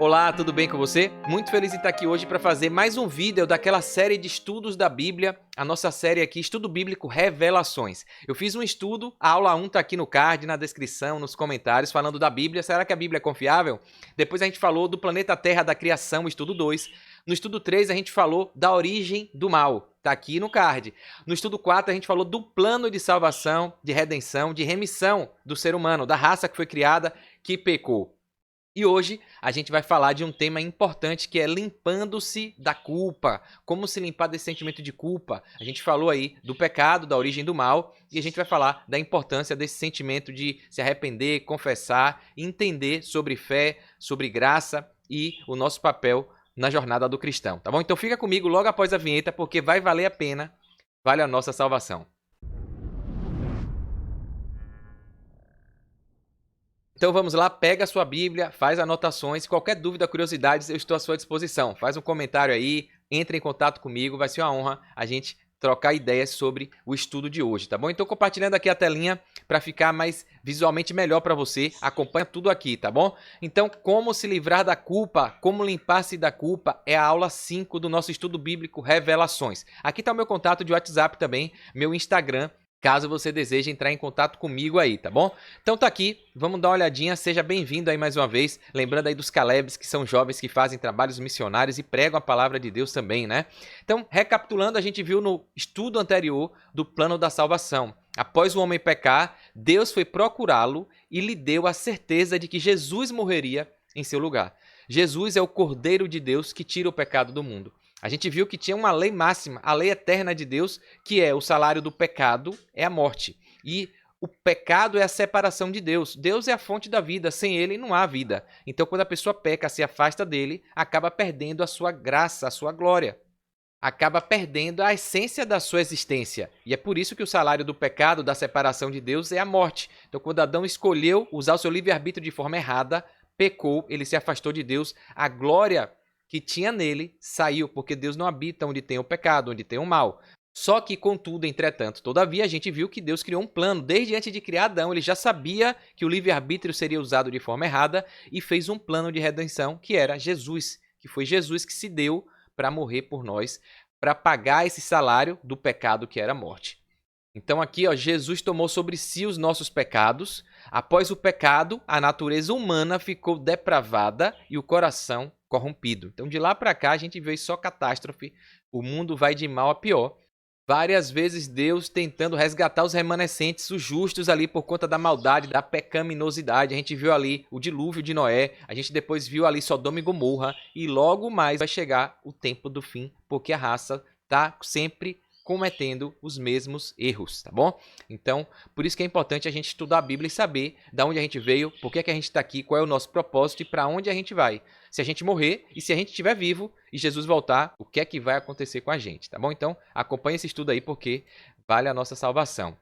Olá, tudo bem com você? Muito feliz em estar aqui hoje para fazer mais um vídeo daquela série de estudos da Bíblia, a nossa série aqui, Estudo Bíblico Revelações. Eu fiz um estudo, a aula 1 está aqui no card, na descrição, nos comentários, falando da Bíblia. Será que a Bíblia é confiável? Depois a gente falou do planeta Terra, da criação, estudo 2. No estudo 3 a gente falou da origem do mal, está aqui no card. No estudo 4 a gente falou do plano de salvação, de redenção, de remissão do ser humano, da raça que foi criada, que pecou. E hoje a gente vai falar de um tema importante que é limpando-se da culpa. Como se limpar desse sentimento de culpa. A gente falou aí do pecado, da origem do mal, e a gente vai falar da importância desse sentimento de se arrepender, confessar, entender sobre fé, sobre graça e o nosso papel na jornada do cristão, tá bom? Então fica comigo logo após a vinheta, porque vai valer a pena, vale a nossa salvação. Então vamos lá, pega a sua Bíblia, faz anotações, qualquer dúvida, curiosidades, eu estou à sua disposição. Faz um comentário aí, entre em contato comigo, vai ser uma honra a gente trocar ideias sobre o estudo de hoje, tá bom? Então compartilhando aqui a telinha para ficar mais visualmente melhor para você, acompanha tudo aqui, tá bom? Então, como se livrar da culpa, como limpar-se da culpa, é a aula 5 do nosso estudo bíblico Revelações. Aqui está o meu contato de WhatsApp também, meu Instagram, caso você deseje entrar em contato comigo aí, tá bom? Então tá aqui, vamos dar uma olhadinha, seja bem-vindo aí mais uma vez, lembrando aí dos Calebs, que são jovens que fazem trabalhos missionários e pregam a palavra de Deus também, né? Então, recapitulando, a gente viu no estudo anterior do plano da salvação. Após o homem pecar, Deus foi procurá-lo e lhe deu a certeza de que Jesus morreria em seu lugar. Jesus é o Cordeiro de Deus que tira o pecado do mundo. A gente viu que tinha uma lei máxima, a lei eterna de Deus, que é o salário do pecado é a morte. E o pecado é a separação de Deus. Deus é a fonte da vida, sem ele não há vida. Então quando a pessoa peca, se afasta dele, acaba perdendo a sua graça, a sua glória. Acaba perdendo a essência da sua existência. E é por isso que o salário do pecado, da separação de Deus, é a morte. Então quando Adão escolheu usar o seu livre-arbítrio de forma errada, pecou, ele se afastou de Deus, a glória que tinha nele saiu, porque Deus não habita onde tem o pecado, onde tem o mal. Só que, contudo, entretanto, todavia, a gente viu que Deus criou um plano. Desde antes de criar Adão, ele já sabia que o livre-arbítrio seria usado de forma errada e fez um plano de redenção, que era Jesus, que foi Jesus que se deu para morrer por nós, para pagar esse salário do pecado que era a morte. Então aqui, ó, Jesus tomou sobre si os nossos pecados. Após o pecado, a natureza humana ficou depravada e o coração corrompido. Então de lá para cá a gente vê só catástrofe. O mundo vai de mal a pior. Várias vezes Deus tentando resgatar os remanescentes, os justos ali por conta da maldade, da pecaminosidade. A gente viu ali o dilúvio de Noé, a gente depois viu ali Sodoma e Gomorra e logo mais vai chegar o tempo do fim, porque a raça está sempre cometendo os mesmos erros, tá bom? Então, por isso que é importante a gente estudar a Bíblia e saber de onde a gente veio, por que é que a gente está aqui, qual é o nosso propósito e para onde a gente vai. Se a gente morrer e se a gente estiver vivo e Jesus voltar, o que é que vai acontecer com a gente, tá bom? Então, acompanhe esse estudo aí porque vale a nossa salvação.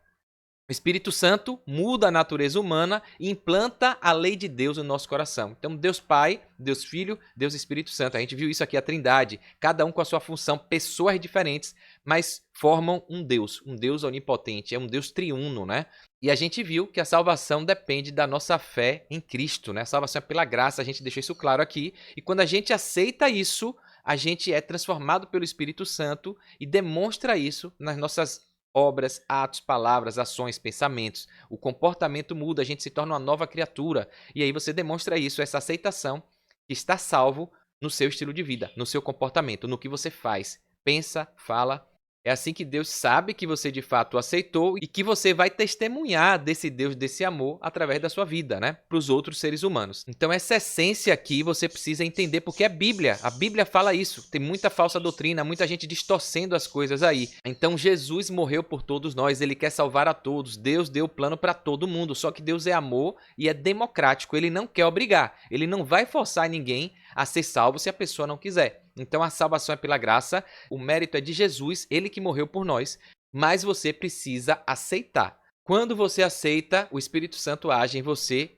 O Espírito Santo muda a natureza humana e implanta a lei de Deus no nosso coração. Então, Deus Pai, Deus Filho, Deus Espírito Santo. A gente viu isso aqui, a Trindade, cada um com a sua função, pessoas diferentes, mas formam um Deus onipotente, é um Deus triuno, né? E a gente viu que a salvação depende da nossa fé em Cristo, né? A salvação é pela graça, a gente deixou isso claro aqui. E quando a gente aceita isso, a gente é transformado pelo Espírito Santo e demonstra isso nas nossas obras, atos, palavras, ações, pensamentos. O comportamento muda, a gente se torna uma nova criatura. E aí você demonstra isso, essa aceitação, que está salvo no seu estilo de vida, no seu comportamento, no que você faz, pensa, fala. É assim que Deus sabe que você de fato aceitou e que você vai testemunhar desse Deus, desse amor, através da sua vida, né? Para os outros seres humanos. Então essa essência aqui você precisa entender porque é Bíblia. A Bíblia fala isso. Tem muita falsa doutrina, muita gente distorcendo as coisas aí. Então Jesus morreu por todos nós, ele quer salvar a todos. Deus deu o plano para todo mundo. Só que Deus é amor e é democrático. Ele não quer obrigar. Ele não vai forçar ninguém a ser salvo se a pessoa não quiser. Então a salvação é pela graça, o mérito é de Jesus, ele que morreu por nós, mas você precisa aceitar. Quando você aceita, o Espírito Santo age em você,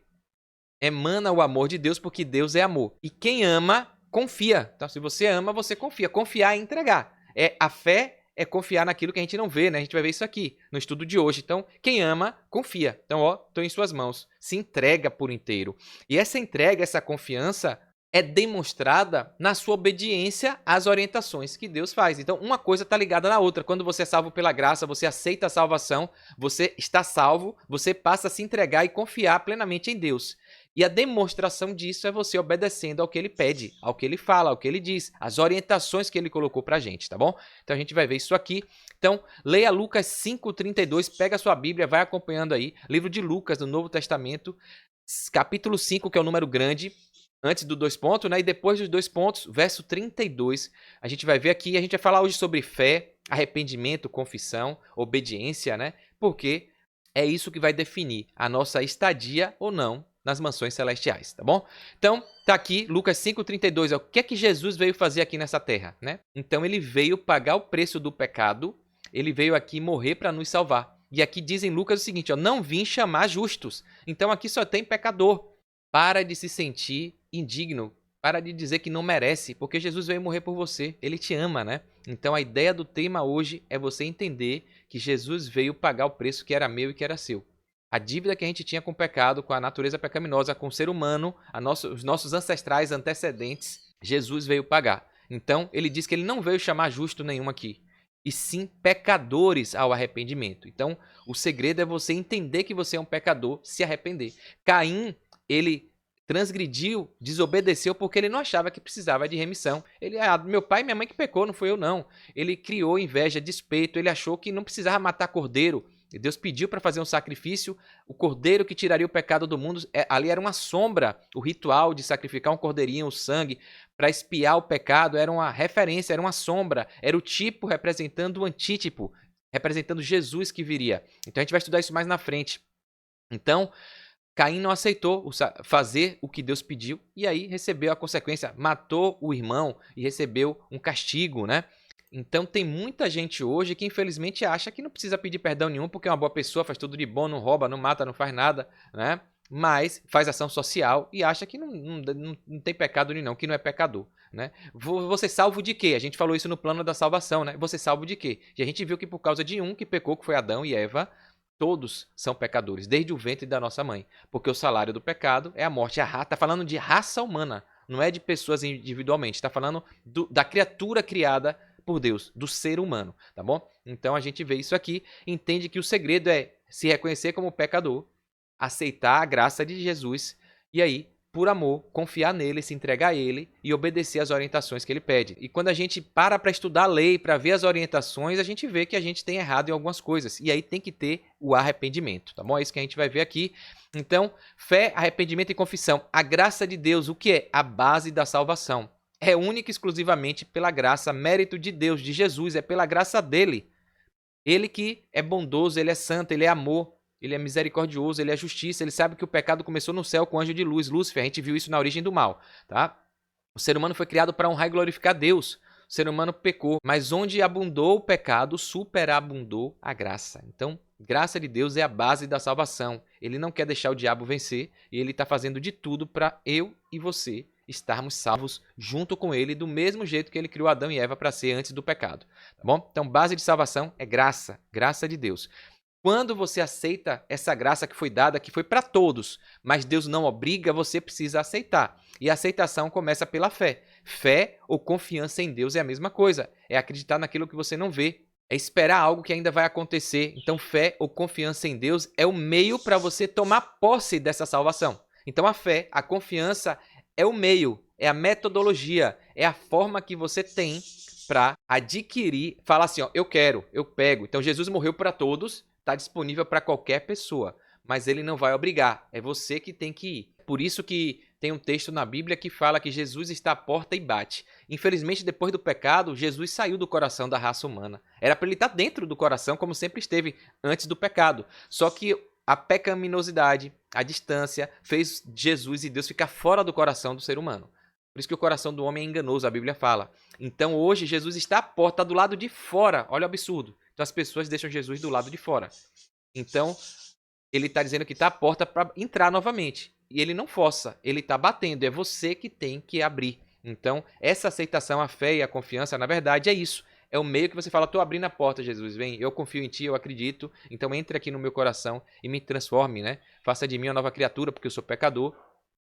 emana o amor de Deus, porque Deus é amor. E quem ama, confia. Então se você ama, você confia. Confiar é entregar. A fé é confiar naquilo que a gente não vê, né? A gente vai ver isso aqui no estudo de hoje. Então, quem ama, confia. Então, ó, estou em suas mãos. Se entrega por inteiro. E essa entrega, essa confiança, é demonstrada na sua obediência às orientações que Deus faz. Então, uma coisa está ligada na outra. Quando você é salvo pela graça, você aceita a salvação, você está salvo, você passa a se entregar e confiar plenamente em Deus. E a demonstração disso é você obedecendo ao que ele pede, ao que ele fala, ao que ele diz, às orientações que ele colocou pra gente, tá bom? Então a gente vai ver isso aqui. Então, leia Lucas 5:32, pega a sua Bíblia, vai acompanhando aí. Livro de Lucas, do Novo Testamento, capítulo 5, que é o número grande, antes do 2 pontos, né? E depois dos 2 pontos, verso 32, a gente vai ver aqui, a gente vai falar hoje sobre fé, arrependimento, confissão, obediência, né? Porque é isso que vai definir a nossa estadia ou não nas mansões celestiais, tá bom? Então, tá aqui, Lucas 5:32, o que é que Jesus veio fazer aqui nessa terra, né? Então, ele veio pagar o preço do pecado, ele veio aqui morrer para nos salvar. E aqui diz em Lucas o seguinte, ó, não vim chamar justos. Então, aqui só tem pecador. Para de se sentir indigno, para de dizer que não merece, porque Jesus veio morrer por você, ele te ama, né? Então, a ideia do tema hoje é você entender que Jesus veio pagar o preço que era meu e que era seu. A dívida que a gente tinha com o pecado, com a natureza pecaminosa, com o ser humano, os nossos ancestrais antecedentes, Jesus veio pagar. Então, ele diz que ele não veio chamar justo nenhum aqui, e sim pecadores ao arrependimento. Então, o segredo é você entender que você é um pecador, se arrepender. Caim, ele transgrediu, desobedeceu porque ele não achava que precisava de remissão. Ele, meu pai e minha mãe que pecou, não foi eu não. Ele criou inveja, despeito, ele achou que não precisava matar cordeiro. Deus pediu para fazer um sacrifício, o cordeiro que tiraria o pecado do mundo, ali era uma sombra, o ritual de sacrificar um cordeirinho, o sangue, para expiar o pecado, era uma referência, era uma sombra, era o tipo representando o antítipo, representando Jesus que viria. Então a gente vai estudar isso mais na frente. Então, Caim não aceitou fazer o que Deus pediu e aí recebeu a consequência, matou o irmão e recebeu um castigo, né? Então tem muita gente hoje que infelizmente acha que não precisa pedir perdão nenhum porque é uma boa pessoa, faz tudo de bom, não rouba, não mata, não faz nada, né? Mas faz ação social e acha que não tem pecado nenhum, que não é pecador, né? Você salvo de quê? A gente falou isso no plano da salvação, né? Você salvo de quê? E a gente viu que por causa de um que pecou, que foi Adão e Eva, todos são pecadores, desde o ventre da nossa mãe. Porque o salário do pecado é a morte. Está falando de raça humana, não é de pessoas individualmente. Está falando da criatura criada por Deus, do ser humano, tá bom? Então a gente vê isso aqui, entende que o segredo é se reconhecer como pecador, aceitar a graça de Jesus e aí, por amor, confiar nele, se entregar a ele e obedecer às orientações que ele pede. E quando a gente para estudar a lei, para ver as orientações, a gente vê que a gente tem errado em algumas coisas. E aí tem que ter o arrependimento, tá bom? É isso que a gente vai ver aqui. Então, fé, arrependimento e confissão. A graça de Deus, o que é? A base da salvação. É única e exclusivamente pela graça, mérito de Deus, de Jesus, é pela graça dele. Ele que é bondoso, ele é santo, ele é amor, ele é misericordioso, ele é justiça, ele sabe que o pecado começou no céu com o anjo de luz, Lúcifer, a gente viu isso na origem do mal, tá? O ser humano foi criado para honrar e glorificar Deus. O ser humano pecou, mas onde abundou o pecado, superabundou a graça. Então, graça de Deus é a base da salvação. Ele não quer deixar o diabo vencer e ele está fazendo de tudo para eu e você estarmos salvos junto com ele, do mesmo jeito que ele criou Adão e Eva para ser antes do pecado. Tá bom? Então, base de salvação é graça, graça de Deus. Quando você aceita essa graça que foi dada, que foi para todos, mas Deus não obriga, você precisa aceitar. E a aceitação começa pela fé. Fé ou confiança em Deus é a mesma coisa. É acreditar naquilo que você não vê. É esperar algo que ainda vai acontecer. Então, fé ou confiança em Deus é o meio para você tomar posse dessa salvação. Então, a fé, a confiança é o meio, é a metodologia, é a forma que você tem para adquirir, falar assim, ó, eu quero, eu pego. Então, Jesus morreu para todos, está disponível para qualquer pessoa, mas ele não vai obrigar, é você que tem que ir. Por isso que tem um texto na Bíblia que fala que Jesus está à porta e bate. Infelizmente, depois do pecado, Jesus saiu do coração da raça humana. Era para ele estar dentro do coração, como sempre esteve antes do pecado. Só que a pecaminosidade, a distância, fez Jesus e Deus ficar fora do coração do ser humano. Por isso que o coração do homem é enganoso, a Bíblia fala. Então hoje Jesus está à porta, do lado de fora. Olha o absurdo. Então as pessoas deixam Jesus do lado de fora. Então ele está dizendo que está à porta para entrar novamente. E ele não força, ele está batendo. É você que tem que abrir. Então essa aceitação, a fé e a confiança, na verdade, é isso. É o meio que você fala, estou abrindo a porta, Jesus, vem, eu confio em ti, eu acredito, então entre aqui no meu coração e me transforme, né? Faça de mim uma nova criatura, porque eu sou pecador,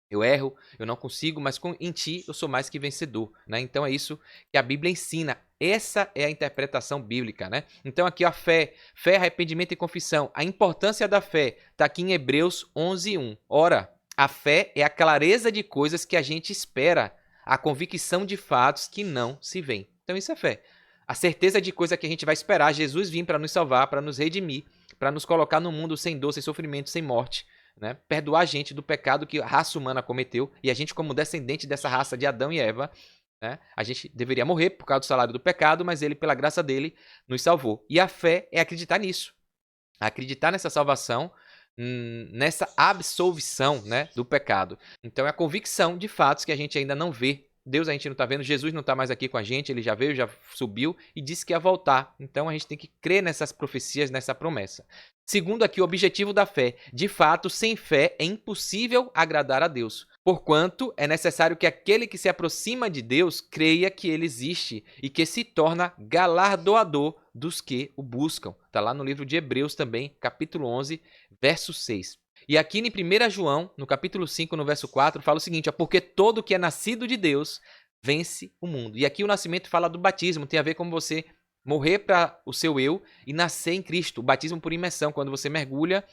Eu erro, eu não consigo, mas em ti eu sou mais que vencedor, né? Então é isso que a Bíblia ensina. Essa é a interpretação bíblica, né? Então aqui a fé, arrependimento e confissão. A importância da fé está aqui em Hebreus 11:1. Ora, a fé é a clareza de coisas que a gente espera, a convicção de fatos que não se veem. Então isso é fé. A certeza de coisa que a gente vai esperar Jesus vir para nos salvar, para nos redimir, para nos colocar num mundo sem dor, sem sofrimento, sem morte. Né? Perdoar a gente do pecado que a raça humana cometeu, e a gente, como descendente dessa raça de Adão e Eva, né? A gente deveria morrer por causa do salário do pecado, mas ele, pela graça dele, nos salvou. E a fé é acreditar nisso, acreditar nessa salvação, nessa absolvição, né, do pecado. Então é a convicção de fatos que a gente ainda não vê. Deus a gente não está vendo, Jesus não está mais aqui com a gente, ele já veio, já subiu e disse que ia voltar. Então a gente tem que crer nessas profecias, nessa promessa. Segundo aqui, o objetivo da fé. De fato, sem fé é impossível agradar a Deus. Porquanto, é necessário que aquele que se aproxima de Deus creia que ele existe e que se torna galardoador dos que o buscam. Está lá no livro de Hebreus também, capítulo 11, verso 6. E aqui em 1 João, no capítulo 5, no verso 4, fala o seguinte, ó, porque todo que é nascido de Deus vence o mundo. E aqui o nascimento fala do batismo, tem a ver com você morrer para o seu eu e nascer em Cristo. O batismo por imersão, quando você mergulha,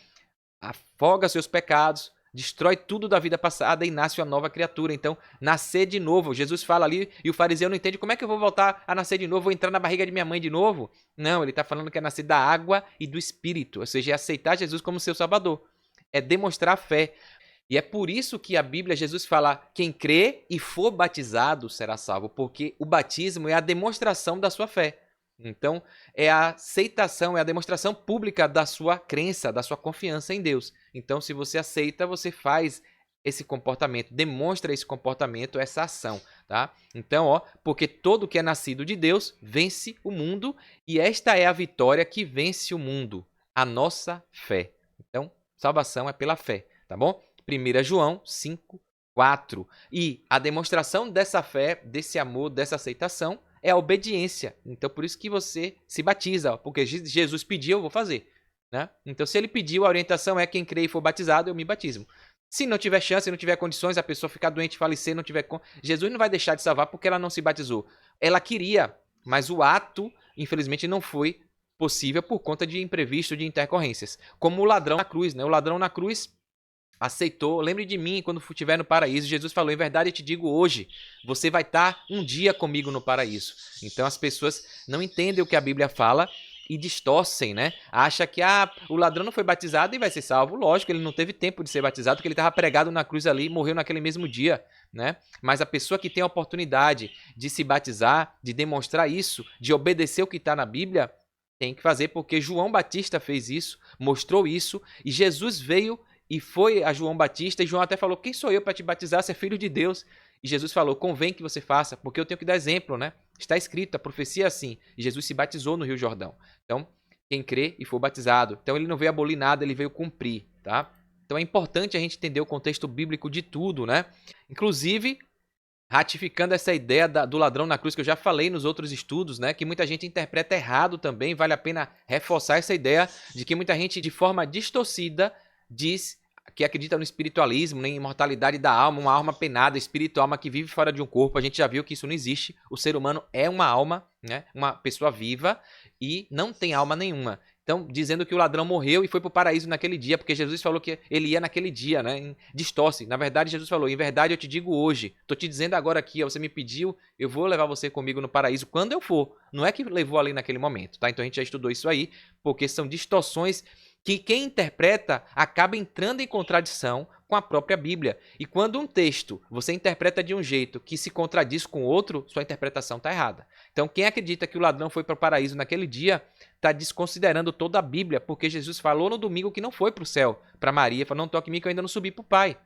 afoga seus pecados, destrói tudo da vida passada e nasce uma nova criatura. Então, nascer de novo. Jesus fala ali e o fariseu não entende como é que eu vou voltar a nascer de novo, vou entrar na barriga de minha mãe de novo. Não, ele está falando que é nascer da água e do Espírito, ou seja, é aceitar Jesus como seu Salvador. É demonstrar fé. E é por isso que a Bíblia, Jesus fala, quem crê e for batizado será salvo, porque o batismo é a demonstração da sua fé. Então, é a aceitação, é a demonstração pública da sua crença, da sua confiança em Deus. Então, se você aceita, você faz esse comportamento, demonstra esse comportamento, essa ação, tá? Então, ó, porque todo que é nascido de Deus vence o mundo, e esta é a vitória que vence o mundo, a nossa fé. Então, salvação é pela fé, tá bom? 1 João 5, 4. E a demonstração dessa fé, desse amor, dessa aceitação é a obediência. Então, por isso que você se batiza, ó, porque Jesus pediu, eu vou fazer. Né? Então, se ele pediu, a orientação é quem crê e for batizado, eu me batismo. Se não tiver chance, não tiver condições, a pessoa ficar doente, falecer, não tiver... Jesus não vai deixar de salvar porque ela não se batizou. Ela queria, mas o ato, infelizmente, não foi possível por conta de imprevisto, de intercorrências. Como o ladrão na cruz, né? O ladrão na cruz aceitou, lembre de mim quando estiver no paraíso. Jesus falou, em verdade eu te digo hoje, você vai estar um dia comigo no paraíso. Então as pessoas não entendem o que a Bíblia fala e distorcem, né? Acha que o ladrão não foi batizado e vai ser salvo. Lógico, ele não teve tempo de ser batizado porque ele estava pregado na cruz ali e morreu naquele mesmo dia, né? Mas a pessoa que tem a oportunidade de se batizar, de demonstrar isso, de obedecer o que está na Bíblia, tem que fazer, porque João Batista fez isso, mostrou isso, e Jesus veio e foi a João Batista, e João até falou, quem sou eu para te batizar, você é filho de Deus? E Jesus falou, convém que você faça, porque eu tenho que dar exemplo, né? Está escrito, a profecia é assim. E Jesus se batizou no Rio Jordão. Então, quem crê e for batizado. Então, ele não veio abolir nada, ele veio cumprir, tá? Então, é importante a gente entender o contexto bíblico de tudo, né? Inclusive, ratificando essa ideia do ladrão na cruz, que eu já falei nos outros estudos, né? Que muita gente interpreta errado também. Vale a pena reforçar essa ideia de que muita gente, de forma distorcida, diz que acredita no espiritualismo, na imortalidade da alma, uma alma penada, espírito, alma que vive fora de um corpo. A gente já viu que isso não existe. O ser humano é uma alma, né? Uma pessoa viva e não tem alma nenhuma. Então, dizendo que o ladrão morreu e foi para o paraíso naquele dia, porque Jesus falou que ele ia naquele dia, né? Distorce. Na verdade, Jesus falou, em verdade eu te digo hoje, estou te dizendo agora aqui, ó, você me pediu, eu vou levar você comigo no paraíso quando eu for. Não é que levou ali naquele momento, tá? Então a gente já estudou isso aí, porque são distorções que quem interpreta acaba entrando em contradição com a própria Bíblia. E quando um texto você interpreta de um jeito que se contradiz com outro, sua interpretação está errada. Então quem acredita que o ladrão foi para o paraíso naquele dia está desconsiderando toda a Bíblia, porque Jesus falou no domingo que não foi para o céu, para Maria, falou, não toque em mim que eu ainda não subi para o Pai.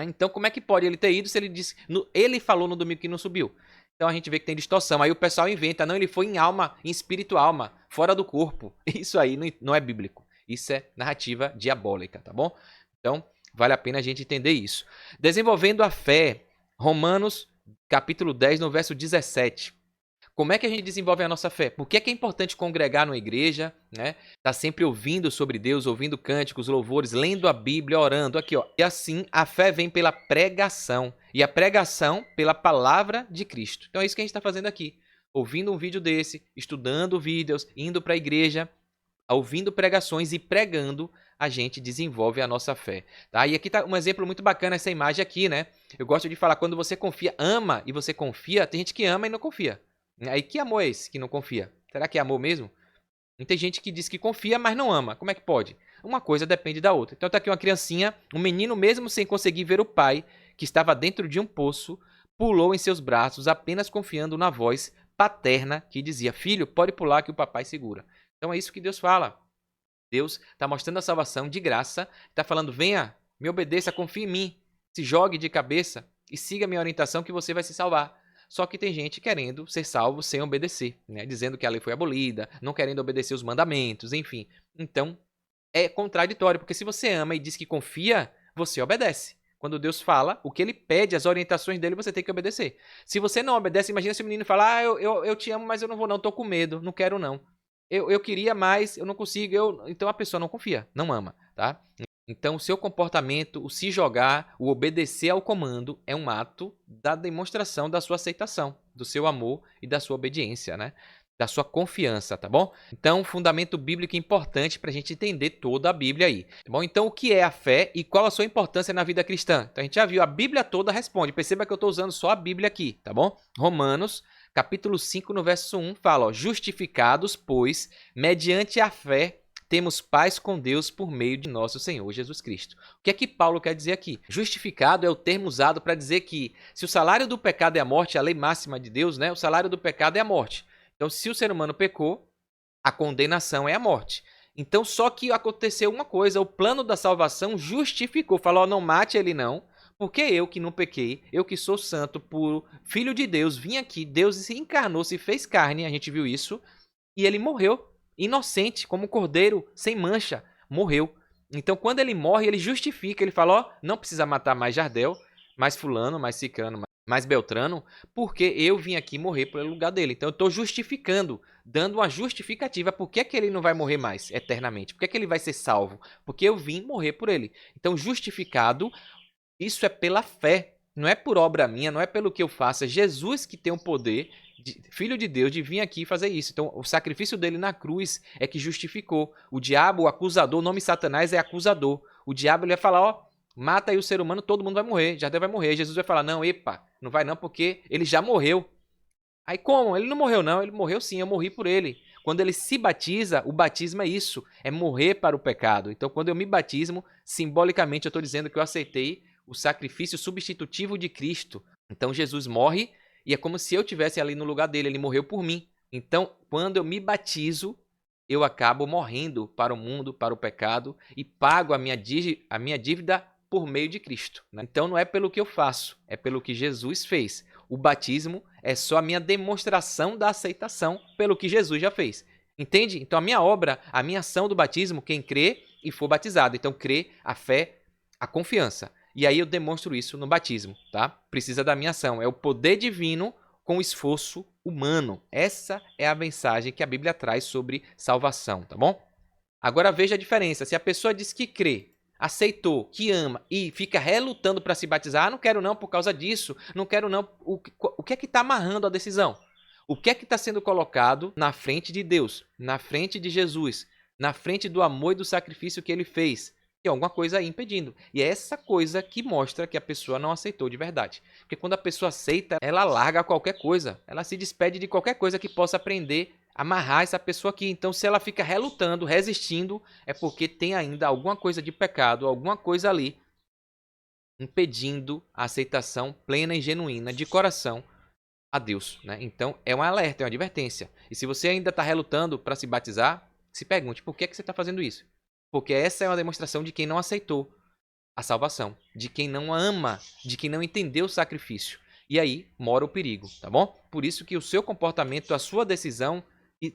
Então como é que pode ele ter ido se ele disse, ele falou no domingo que não subiu? Então a gente vê que tem distorção. Aí o pessoal inventa, não, ele foi em alma, em espírito alma, fora do corpo. Isso aí não é bíblico. Isso é narrativa diabólica, tá bom? Então, vale a pena a gente entender isso. Desenvolvendo a fé, Romanos, capítulo 10, no verso 17. Como é que a gente desenvolve a nossa fé? Por que é importante congregar numa igreja, né? Tá sempre ouvindo sobre Deus, ouvindo cânticos, louvores, lendo a Bíblia, orando, aqui, ó. E assim, a fé vem pela pregação, e a pregação pela palavra de Cristo. Então é isso que a gente está fazendo aqui. Ouvindo um vídeo desse, estudando vídeos, indo para a igreja, ouvindo pregações e pregando, a gente desenvolve a nossa fé. Tá? E aqui está um exemplo muito bacana, essa imagem aqui, né? Eu gosto de falar, quando você confia, ama e você confia, tem gente que ama e não confia. Aí que amor é esse que não confia? Será que é amor mesmo? E tem gente que diz que confia, mas não ama. Como é que pode? Uma coisa depende da outra. Então tá aqui uma criancinha, um menino mesmo sem conseguir ver o pai, que estava dentro de um poço, pulou em seus braços, apenas confiando na voz paterna que dizia: filho, pode pular que o papai segura. Então é isso que Deus fala. Deus está mostrando a salvação de graça, está falando: venha, me obedeça, confie em mim, se jogue de cabeça e siga a minha orientação que você vai se salvar. Só que tem gente querendo ser salvo sem obedecer, né? Dizendo que a lei foi abolida, não querendo obedecer os mandamentos, enfim. Então é contraditório, porque se você ama e diz que confia, você obedece. Quando Deus fala, o que ele pede, as orientações dele, você tem que obedecer. Se você não obedece, imagina se o menino fala: ah, eu te amo, mas eu não vou não, estou com medo, não quero não. Eu queria mais, eu não consigo, então a pessoa não confia, não ama, tá? Então o seu comportamento, o se jogar, o obedecer ao comando é um ato da demonstração da sua aceitação, do seu amor e da sua obediência, né? Da sua confiança, tá bom? Então, fundamento bíblico importante para a gente entender toda a Bíblia aí, tá bom? Então, o que é a fé e qual a sua importância na vida cristã? Então, a gente já viu, a Bíblia toda responde. Perceba que eu estou usando só a Bíblia aqui, tá bom? Romanos, capítulo 5, no verso 1, fala, ó, justificados, pois, mediante a fé, temos paz com Deus por meio de nosso Senhor Jesus Cristo. O que é que Paulo quer dizer aqui? Justificado é o termo usado para dizer que se o salário do pecado é a morte, a lei máxima de Deus, né? O salário do pecado é a morte. Então, se o ser humano pecou, a condenação é a morte. Então, só que aconteceu uma coisa, o plano da salvação justificou, falou, não mate ele não, porque eu que não pequei, eu que sou santo, puro, filho de Deus, vim aqui, Deus se encarnou, se fez carne, a gente viu isso, e ele morreu, inocente, como um cordeiro, sem mancha, morreu. Então, quando ele morre, ele justifica, ele fala, ó, não precisa matar mais Jardel, mais fulano, mais cicrano, mais Beltrano, porque eu vim aqui morrer pelo lugar dele. Então eu estou justificando, dando uma justificativa. Por que é que ele não vai morrer mais eternamente? Por que é que ele vai ser salvo? Porque eu vim morrer por ele. Então justificado, isso é pela fé. Não é por obra minha, não é pelo que eu faço. É Jesus que tem o poder, Filho de Deus, de vir aqui fazer isso. Então o sacrifício dele na cruz é que justificou. O diabo, o acusador, o nome Satanás é acusador. O diabo ele vai falar, ó, mata aí o ser humano, todo mundo vai morrer, Jardel vai morrer. Jesus vai falar, não, epa, não vai não, porque ele já morreu. Aí como? Ele não morreu não, ele morreu sim, eu morri por ele. Quando ele se batiza, o batismo é isso, é morrer para o pecado. Então quando eu me batismo, simbolicamente eu estou dizendo que eu aceitei o sacrifício substitutivo de Cristo. Então Jesus morre e é como se eu estivesse ali no lugar dele, ele morreu por mim. Então quando eu me batizo, eu acabo morrendo para o mundo, para o pecado e pago a minha dívida por meio de Cristo. Né? Então não é pelo que eu faço, é pelo que Jesus fez. O batismo é só a minha demonstração da aceitação pelo que Jesus já fez. Entende? Então a minha obra, a minha ação do batismo, quem crê e for batizado. Então crê, a fé, a confiança. E aí eu demonstro isso no batismo, tá? Precisa da minha ação. É o poder divino com esforço humano. Essa é a mensagem que a Bíblia traz sobre salvação, tá bom? Agora veja a diferença. Se a pessoa diz que crê, aceitou, que ama e fica relutando para se batizar, ah, não quero não por causa disso, não quero não, o que é que está amarrando a decisão? O que é que está sendo colocado na frente de Deus, na frente de Jesus, na frente do amor e do sacrifício que ele fez? Tem alguma coisa aí impedindo. E é essa coisa que mostra que a pessoa não aceitou de verdade. Porque quando a pessoa aceita, ela larga qualquer coisa, ela se despede de qualquer coisa que possa aprender amarrar essa pessoa aqui. Então, se ela fica relutando, resistindo, é porque tem ainda alguma coisa de pecado, alguma coisa ali impedindo a aceitação plena e genuína de coração a Deus, né? Então, é um alerta, é uma advertência. E se você ainda está relutando para se batizar, se pergunte, por que você está fazendo isso? Porque essa é uma demonstração de quem não aceitou a salvação, de quem não ama, de quem não entendeu o sacrifício. E aí mora o perigo, tá bom? Por isso que o seu comportamento, a sua decisão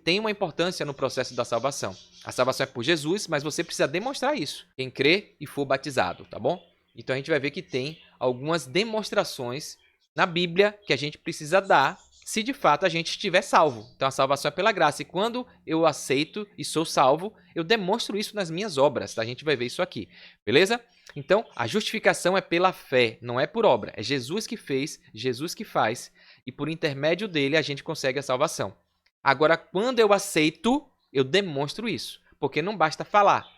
tem uma importância no processo da salvação. A salvação é por Jesus, mas você precisa demonstrar isso. Quem crê e for batizado, tá bom? Então a gente vai ver que tem algumas demonstrações na Bíblia que a gente precisa dar se de fato a gente estiver salvo. Então a salvação é pela graça. E quando eu aceito e sou salvo, eu demonstro isso nas minhas obras. Tá? A gente vai ver isso aqui. Beleza? Então a justificação é pela fé, não é por obra. É Jesus que fez, Jesus que faz. E por intermédio dele a gente consegue a salvação. Agora, quando eu aceito, eu demonstro isso. Porque não basta falar.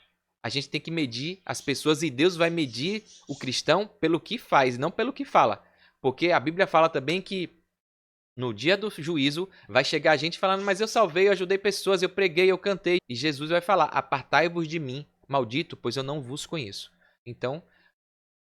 A gente tem que medir as pessoas e Deus vai medir o cristão pelo que faz, não pelo que fala. Porque a Bíblia fala também que no dia do juízo, vai chegar a gente falando, mas eu salvei, eu ajudei pessoas, eu preguei, eu cantei. E Jesus vai falar, apartai-vos de mim, maldito, pois eu não vos conheço. Então,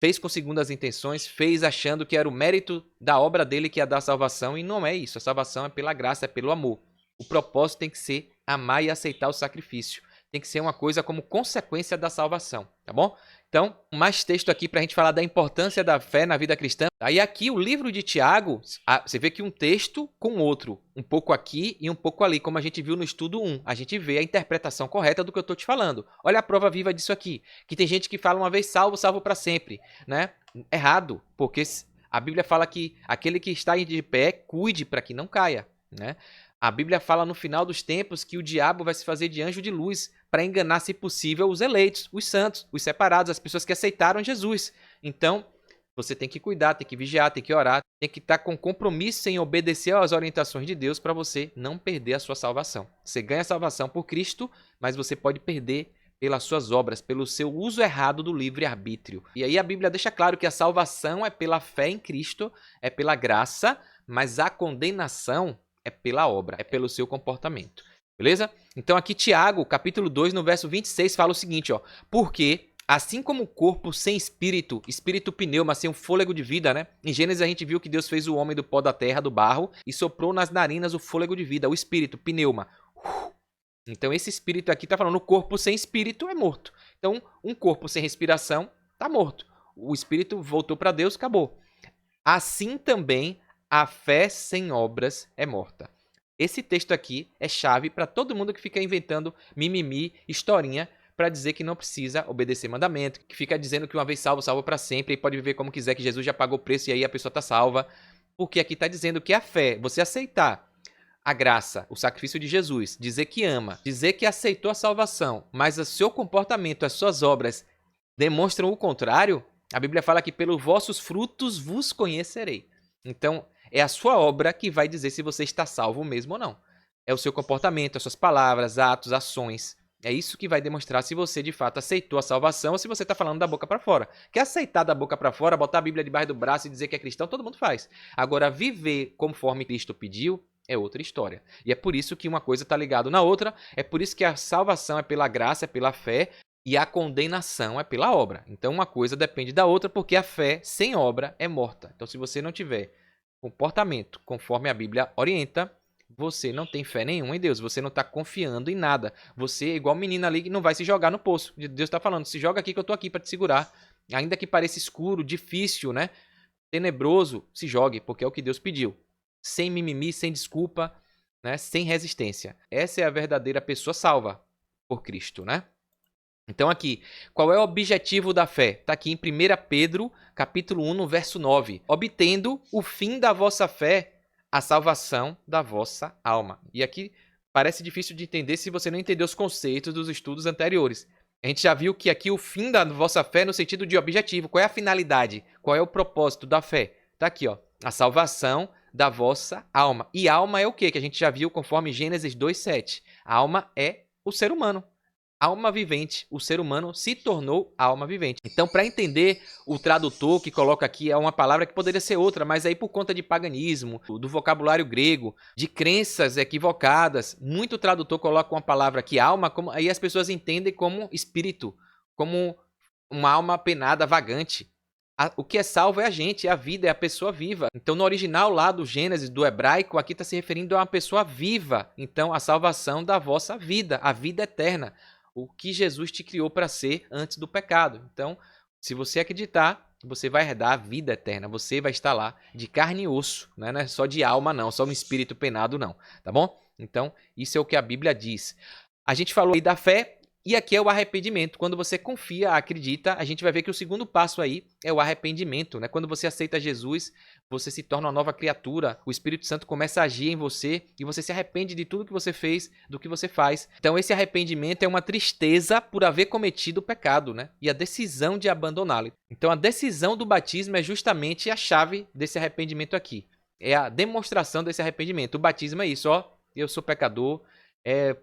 fez com segundas intenções, fez achando que era o mérito da obra dele que ia dar a salvação, e não é isso. A salvação é pela graça, é pelo amor. O propósito tem que ser amar e aceitar o sacrifício. Tem que ser uma coisa como consequência da salvação, tá bom? Então, mais texto aqui para a gente falar da importância da fé na vida cristã. Aí aqui o livro de Tiago, você vê que um texto com outro, um pouco aqui e um pouco ali, como a gente viu no estudo 1. A gente vê a interpretação correta do que eu estou te falando. Olha a prova viva disso aqui, que tem gente que fala uma vez salvo, salvo para sempre, né? Errado, porque a Bíblia fala que aquele que está de pé, cuide para que não caia, né? A Bíblia fala no final dos tempos que o diabo vai se fazer de anjo de luz para enganar, se possível, os eleitos, os santos, os separados, as pessoas que aceitaram Jesus. Então, você tem que cuidar, tem que vigiar, tem que orar, tem que estar com compromisso em obedecer às orientações de Deus para você não perder a sua salvação. Você ganha a salvação por Cristo, mas você pode perder pelas suas obras, pelo seu uso errado do livre-arbítrio. E aí a Bíblia deixa claro que a salvação é pela fé em Cristo, é pela graça, mas a condenação é pela obra, é pelo seu comportamento. Beleza? Então aqui Tiago, capítulo 2, no verso 26, fala o seguinte, ó. Porque, assim como o corpo sem espírito, espírito pneuma, sem um fôlego de vida, né? Em Gênesis a gente viu que Deus fez o homem do pó da terra, do barro, e soprou nas narinas o fôlego de vida, o espírito, pneuma. Então esse espírito aqui está falando, o corpo sem espírito é morto. Então um corpo sem respiração está morto. O espírito voltou para Deus, acabou. Assim também a fé sem obras é morta. Esse texto aqui é chave para todo mundo que fica inventando mimimi, historinha, para dizer que não precisa obedecer mandamento, que fica dizendo que uma vez salvo, salvo para sempre, e pode viver como quiser, que Jesus já pagou o preço e aí a pessoa está salva. Porque aqui está dizendo que a fé, você aceitar a graça, o sacrifício de Jesus, dizer que ama, dizer que aceitou a salvação, mas o seu comportamento, as suas obras demonstram o contrário, a Bíblia fala que pelos vossos frutos vos conhecerei. Então, é a sua obra que vai dizer se você está salvo mesmo ou não. É o seu comportamento, as suas palavras, atos, ações. É isso que vai demonstrar se você de fato aceitou a salvação ou se você está falando da boca para fora. Quer aceitar da boca para fora, botar a Bíblia debaixo do braço e dizer que é cristão, todo mundo faz. Agora, viver conforme Cristo pediu é outra história. E é por isso que uma coisa está ligada na outra, é por isso que a salvação é pela graça, é pela fé, e a condenação é pela obra. Então uma coisa depende da outra, porque a fé sem obra é morta. Então se você não tiver comportamento conforme a Bíblia orienta, você não tem fé nenhuma em Deus, você não está confiando em nada. Você é igual menina ali que não vai se jogar no poço. Deus está falando, se joga aqui que eu estou aqui para te segurar. Ainda que pareça escuro, difícil, né? Tenebroso, se jogue, porque é o que Deus pediu. Sem mimimi, sem desculpa, né? Sem resistência. Essa é a verdadeira pessoa salva por Cristo, né? Então aqui, qual é o objetivo da fé? Está aqui em 1 Pedro, capítulo 1, no verso 9. Obtendo o fim da vossa fé, a salvação da vossa alma. E aqui parece difícil de entender se você não entender os conceitos dos estudos anteriores. A gente já viu que aqui o fim da vossa fé é no sentido de objetivo. Qual é a finalidade? Qual é o propósito da fé? Está aqui, ó, a salvação da vossa alma. E alma é o quê? Que a gente já viu conforme Gênesis 2:7. A alma é o ser humano. Alma vivente, o ser humano se tornou alma vivente. Então, para entender, o tradutor que coloca aqui é uma palavra que poderia ser outra, mas aí por conta de paganismo, do vocabulário grego, de crenças equivocadas, muito tradutor coloca uma palavra aqui, alma, como, aí as pessoas entendem como espírito, como uma alma penada, vagante. O que é salvo é a gente, é a vida, é a pessoa viva. Então, no original lá do Gênesis, do hebraico, aqui está se referindo a uma pessoa viva. Então, a salvação da vossa vida, a vida eterna. O que Jesus te criou para ser antes do pecado. Então, se você acreditar, você vai herdar a vida eterna. Você vai estar lá de carne e osso, né? Não é só de alma, não. Só um espírito penado, não. Tá bom? Então, isso é o que a Bíblia diz. A gente falou aí da fé E aqui é o arrependimento. Quando você confia, acredita, a gente vai ver que o segundo passo aí é o arrependimento, né? Quando você aceita Jesus, você se torna uma nova criatura, o Espírito Santo começa a agir em você e você se arrepende de tudo que você fez, do que você faz. Então esse arrependimento é uma tristeza por haver cometido o pecado, né? E a decisão de abandoná-lo. Então a decisão do batismo é justamente a chave desse arrependimento aqui. É a demonstração desse arrependimento. O batismo é isso, ó, eu sou pecador,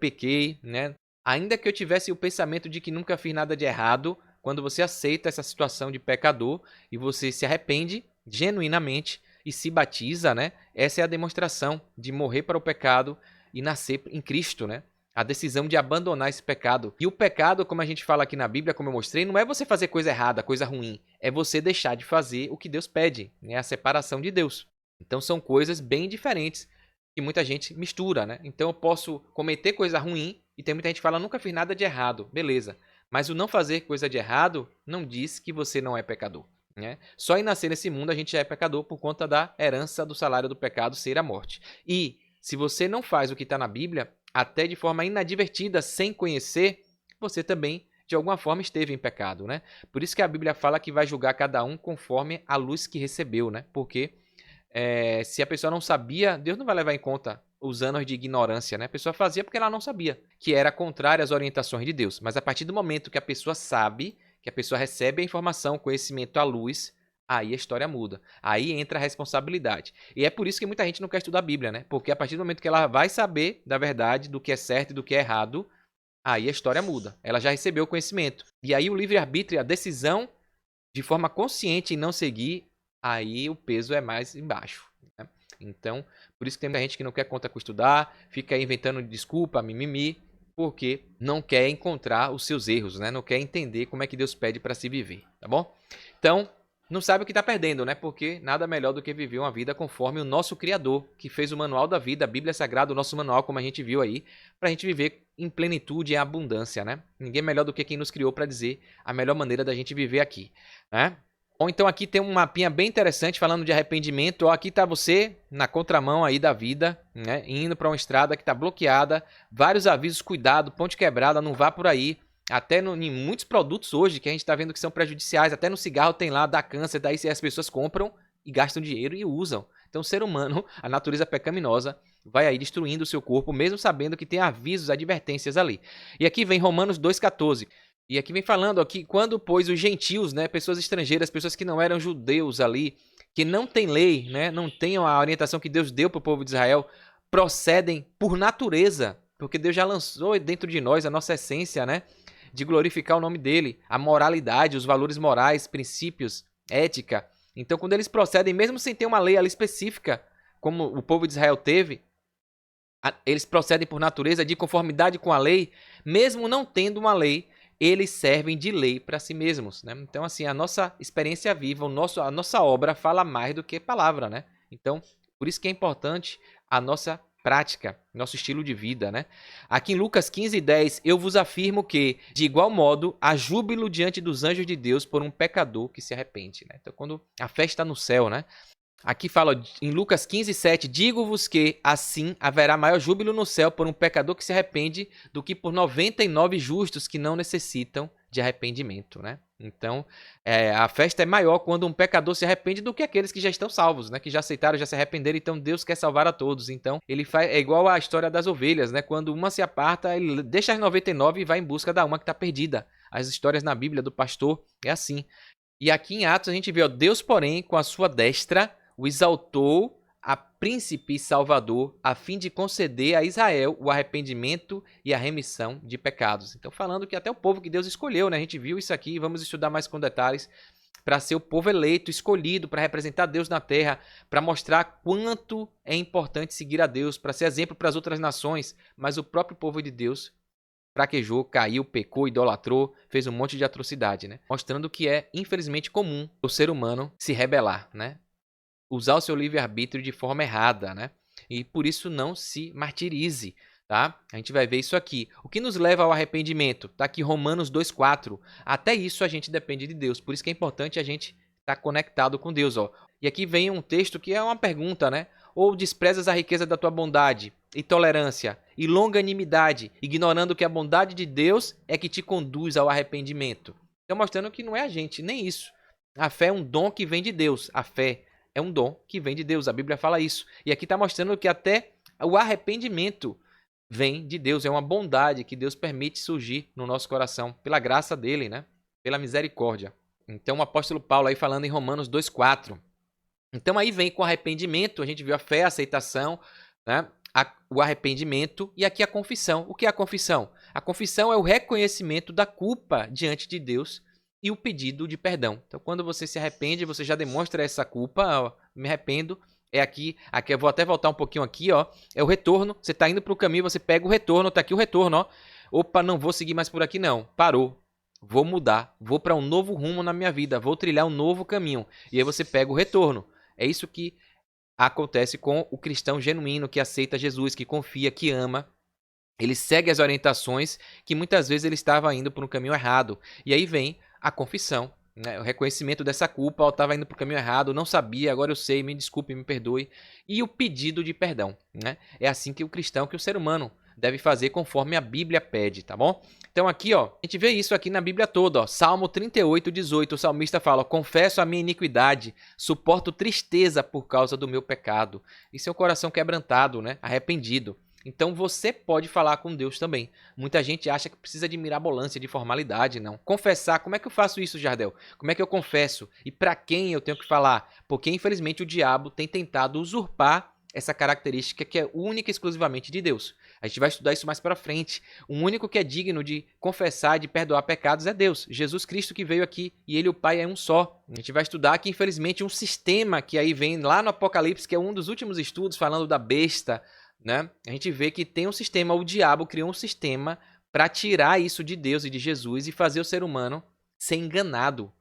pequei, né? Ainda que eu tivesse o pensamento de que nunca fiz nada de errado, quando você aceita essa situação de pecador e você se arrepende genuinamente e se batiza, né? Essa é a demonstração de morrer para o pecado e nascer em Cristo, né? A decisão de abandonar esse pecado. E o pecado, como a gente fala aqui na Bíblia, como eu mostrei, não é você fazer coisa errada, coisa ruim. É você deixar de fazer o que Deus pede, né? A separação de Deus. Então são coisas bem diferentes que muita gente mistura, né? Então eu posso cometer coisa ruim e tem muita gente que fala, nunca fiz nada de errado. Beleza. Mas o não fazer coisa de errado não diz que você não é pecador, né? Só em nascer nesse mundo a gente já é pecador por conta da herança do salário do pecado ser a morte. E se você não faz o que está na Bíblia, até de forma inadvertida, sem conhecer, você também de alguma forma esteve em pecado, né? Por isso que a Bíblia fala que vai julgar cada um conforme a luz que recebeu, né? Porque se a pessoa não sabia, Deus não vai levar em conta os anos de ignorância, né? A pessoa fazia porque ela não sabia, que era contrária às orientações de Deus. Mas a partir do momento que a pessoa sabe, que a pessoa recebe a informação, conhecimento à luz, aí a história muda. Aí entra a responsabilidade. E é por isso que muita gente não quer estudar a Bíblia, né? Porque a partir do momento que ela vai saber da verdade, do que é certo e do que é errado, aí a história muda. Ela já recebeu o conhecimento. E aí o livre-arbítrio, a decisão de forma consciente em não seguir, aí o peso é mais embaixo, né? Então, por isso que tem muita gente que não quer conta com estudar, fica aí inventando desculpa, mimimi, porque não quer encontrar os seus erros, né? Não quer entender como é que Deus pede para se viver, tá bom? Então, não sabe o que está perdendo, né? Porque nada melhor do que viver uma vida conforme o nosso Criador, que fez o manual da vida, a Bíblia Sagrada, o nosso manual, como a gente viu aí, para a gente viver em plenitude e abundância, né? Ninguém melhor do que quem nos criou para dizer a melhor maneira da gente viver aqui, né? Ou então aqui tem um mapinha bem interessante falando de arrependimento. Ó, aqui está você na contramão aí da vida, né? Indo para uma estrada que está bloqueada, vários avisos, cuidado, ponte quebrada, não vá por aí. Até em muitos produtos hoje que a gente está vendo que são prejudiciais, até no cigarro tem lá, dá câncer, daí as pessoas compram e gastam dinheiro e usam. Então o ser humano, a natureza pecaminosa, vai aí destruindo o seu corpo, mesmo sabendo que tem avisos, advertências ali. E aqui vem Romanos 2,14. E aqui vem falando aqui, quando, pois, os gentios, né, pessoas estrangeiras, pessoas que não eram judeus ali, que não têm lei, né, não tenham a orientação que Deus deu para o povo de Israel, procedem por natureza, porque Deus já lançou dentro de nós a nossa essência, né, de glorificar o nome dele, a moralidade, os valores morais, princípios, ética. Então, quando eles procedem, mesmo sem ter uma lei ali específica, como o povo de Israel teve, eles procedem por natureza, de conformidade com a lei, mesmo não tendo uma lei, eles servem de lei para si mesmos, né? Então, assim, a nossa experiência viva, a nossa obra fala mais do que palavra, né? Então, por isso que é importante a nossa prática, nosso estilo de vida, né? Aqui em Lucas 15:10, eu vos afirmo que, de igual modo, há júbilo diante dos anjos de Deus por um pecador que se arrepende, né? Então, quando a fé está no céu, né? Aqui fala em Lucas 15:7, digo-vos que assim haverá maior júbilo no céu por um pecador que se arrepende do que por 99 justos que não necessitam de arrependimento, né? Então, a festa é maior quando um pecador se arrepende do que aqueles que já estão salvos, né? Que já aceitaram, já se arrependeram, então Deus quer salvar a todos. Então, é igual a história das ovelhas, né? Quando uma se aparta, ele deixa as 99 e vai em busca da uma que está perdida. As histórias na Bíblia do pastor é assim. E aqui em Atos a gente vê, ó, Deus, porém, com a sua destra, o exaltou a príncipe e salvador, a fim de conceder a Israel o arrependimento e a remissão de pecados. Então, falando que até o povo que Deus escolheu, né? A gente viu isso aqui, vamos estudar mais com detalhes, para ser o povo eleito, escolhido, para representar Deus na terra, para mostrar quanto é importante seguir a Deus, para ser exemplo para as outras nações. Mas o próprio povo de Deus fraquejou, caiu, pecou, idolatrou, fez um monte de atrocidade, né? Mostrando que é, infelizmente, comum o ser humano se rebelar, né? Usar o seu livre-arbítrio de forma errada, né? E por isso não se martirize, tá? A gente vai ver isso aqui. O que nos leva ao arrependimento? Tá aqui Romanos 2,4. Até isso a gente depende de Deus. Por isso que é importante a gente estar conectado com Deus, ó. E aqui vem um texto que é uma pergunta, né? Ou desprezas a riqueza da tua bondade, e tolerância e longanimidade, ignorando que a bondade de Deus é que te conduz ao arrependimento. Então, mostrando que não é a gente, nem isso. A fé é um dom que vem de Deus. A fé é um dom que vem de Deus. A Bíblia fala isso. E aqui está mostrando que até o arrependimento vem de Deus. É uma bondade que Deus permite surgir no nosso coração, pela graça dele, né? Pela misericórdia. Então, o apóstolo Paulo aí falando em Romanos 2,4. Então, aí vem com arrependimento, a gente viu a fé, a aceitação, né? O arrependimento e aqui a confissão. O que é a confissão? A confissão é o reconhecimento da culpa diante de Deus e o pedido de perdão. Então, quando você se arrepende, você já demonstra essa culpa, ó, me arrependo. É aqui eu vou até voltar um pouquinho aqui, ó. É o retorno. Você está indo para o caminho, você pega o retorno, tá aqui o retorno, ó. Opa, não vou seguir mais por aqui não. Parou. Vou mudar, vou para um novo rumo na minha vida, vou trilhar um novo caminho. E aí você pega o retorno. É isso que acontece com o cristão genuíno que aceita Jesus, que confia, que ama. Ele segue as orientações que muitas vezes ele estava indo por um caminho errado. E aí vem a confissão, né? O reconhecimento dessa culpa. Eu estava indo para o caminho errado, não sabia, agora eu sei, me desculpe, me perdoe. E o pedido de perdão, né? É assim que o cristão, que o ser humano deve fazer conforme a Bíblia pede, tá bom? Então aqui, ó, a gente vê isso aqui na Bíblia toda, ó. Salmo 38:18, o salmista fala: confesso a minha iniquidade, suporto tristeza por causa do meu pecado. Isso é o coração quebrantado, né? Arrependido. Então você pode falar com Deus também. Muita gente acha que precisa de mirabolância, de formalidade, não. Confessar, como é que eu faço isso, Jardel? Como é que eu confesso? E para quem eu tenho que falar? Porque infelizmente o diabo tem tentado usurpar essa característica que é única e exclusivamente de Deus. A gente vai estudar isso mais para frente. O único que é digno de confessar e de perdoar pecados é Deus. Jesus Cristo que veio aqui e ele e o Pai é um só. A gente vai estudar que, infelizmente, um sistema que aí vem lá no Apocalipse, que é um dos últimos estudos falando da besta, né? A gente vê que tem um sistema, o diabo criou um sistema para tirar isso de Deus e de Jesus e fazer o ser humano ser enganado,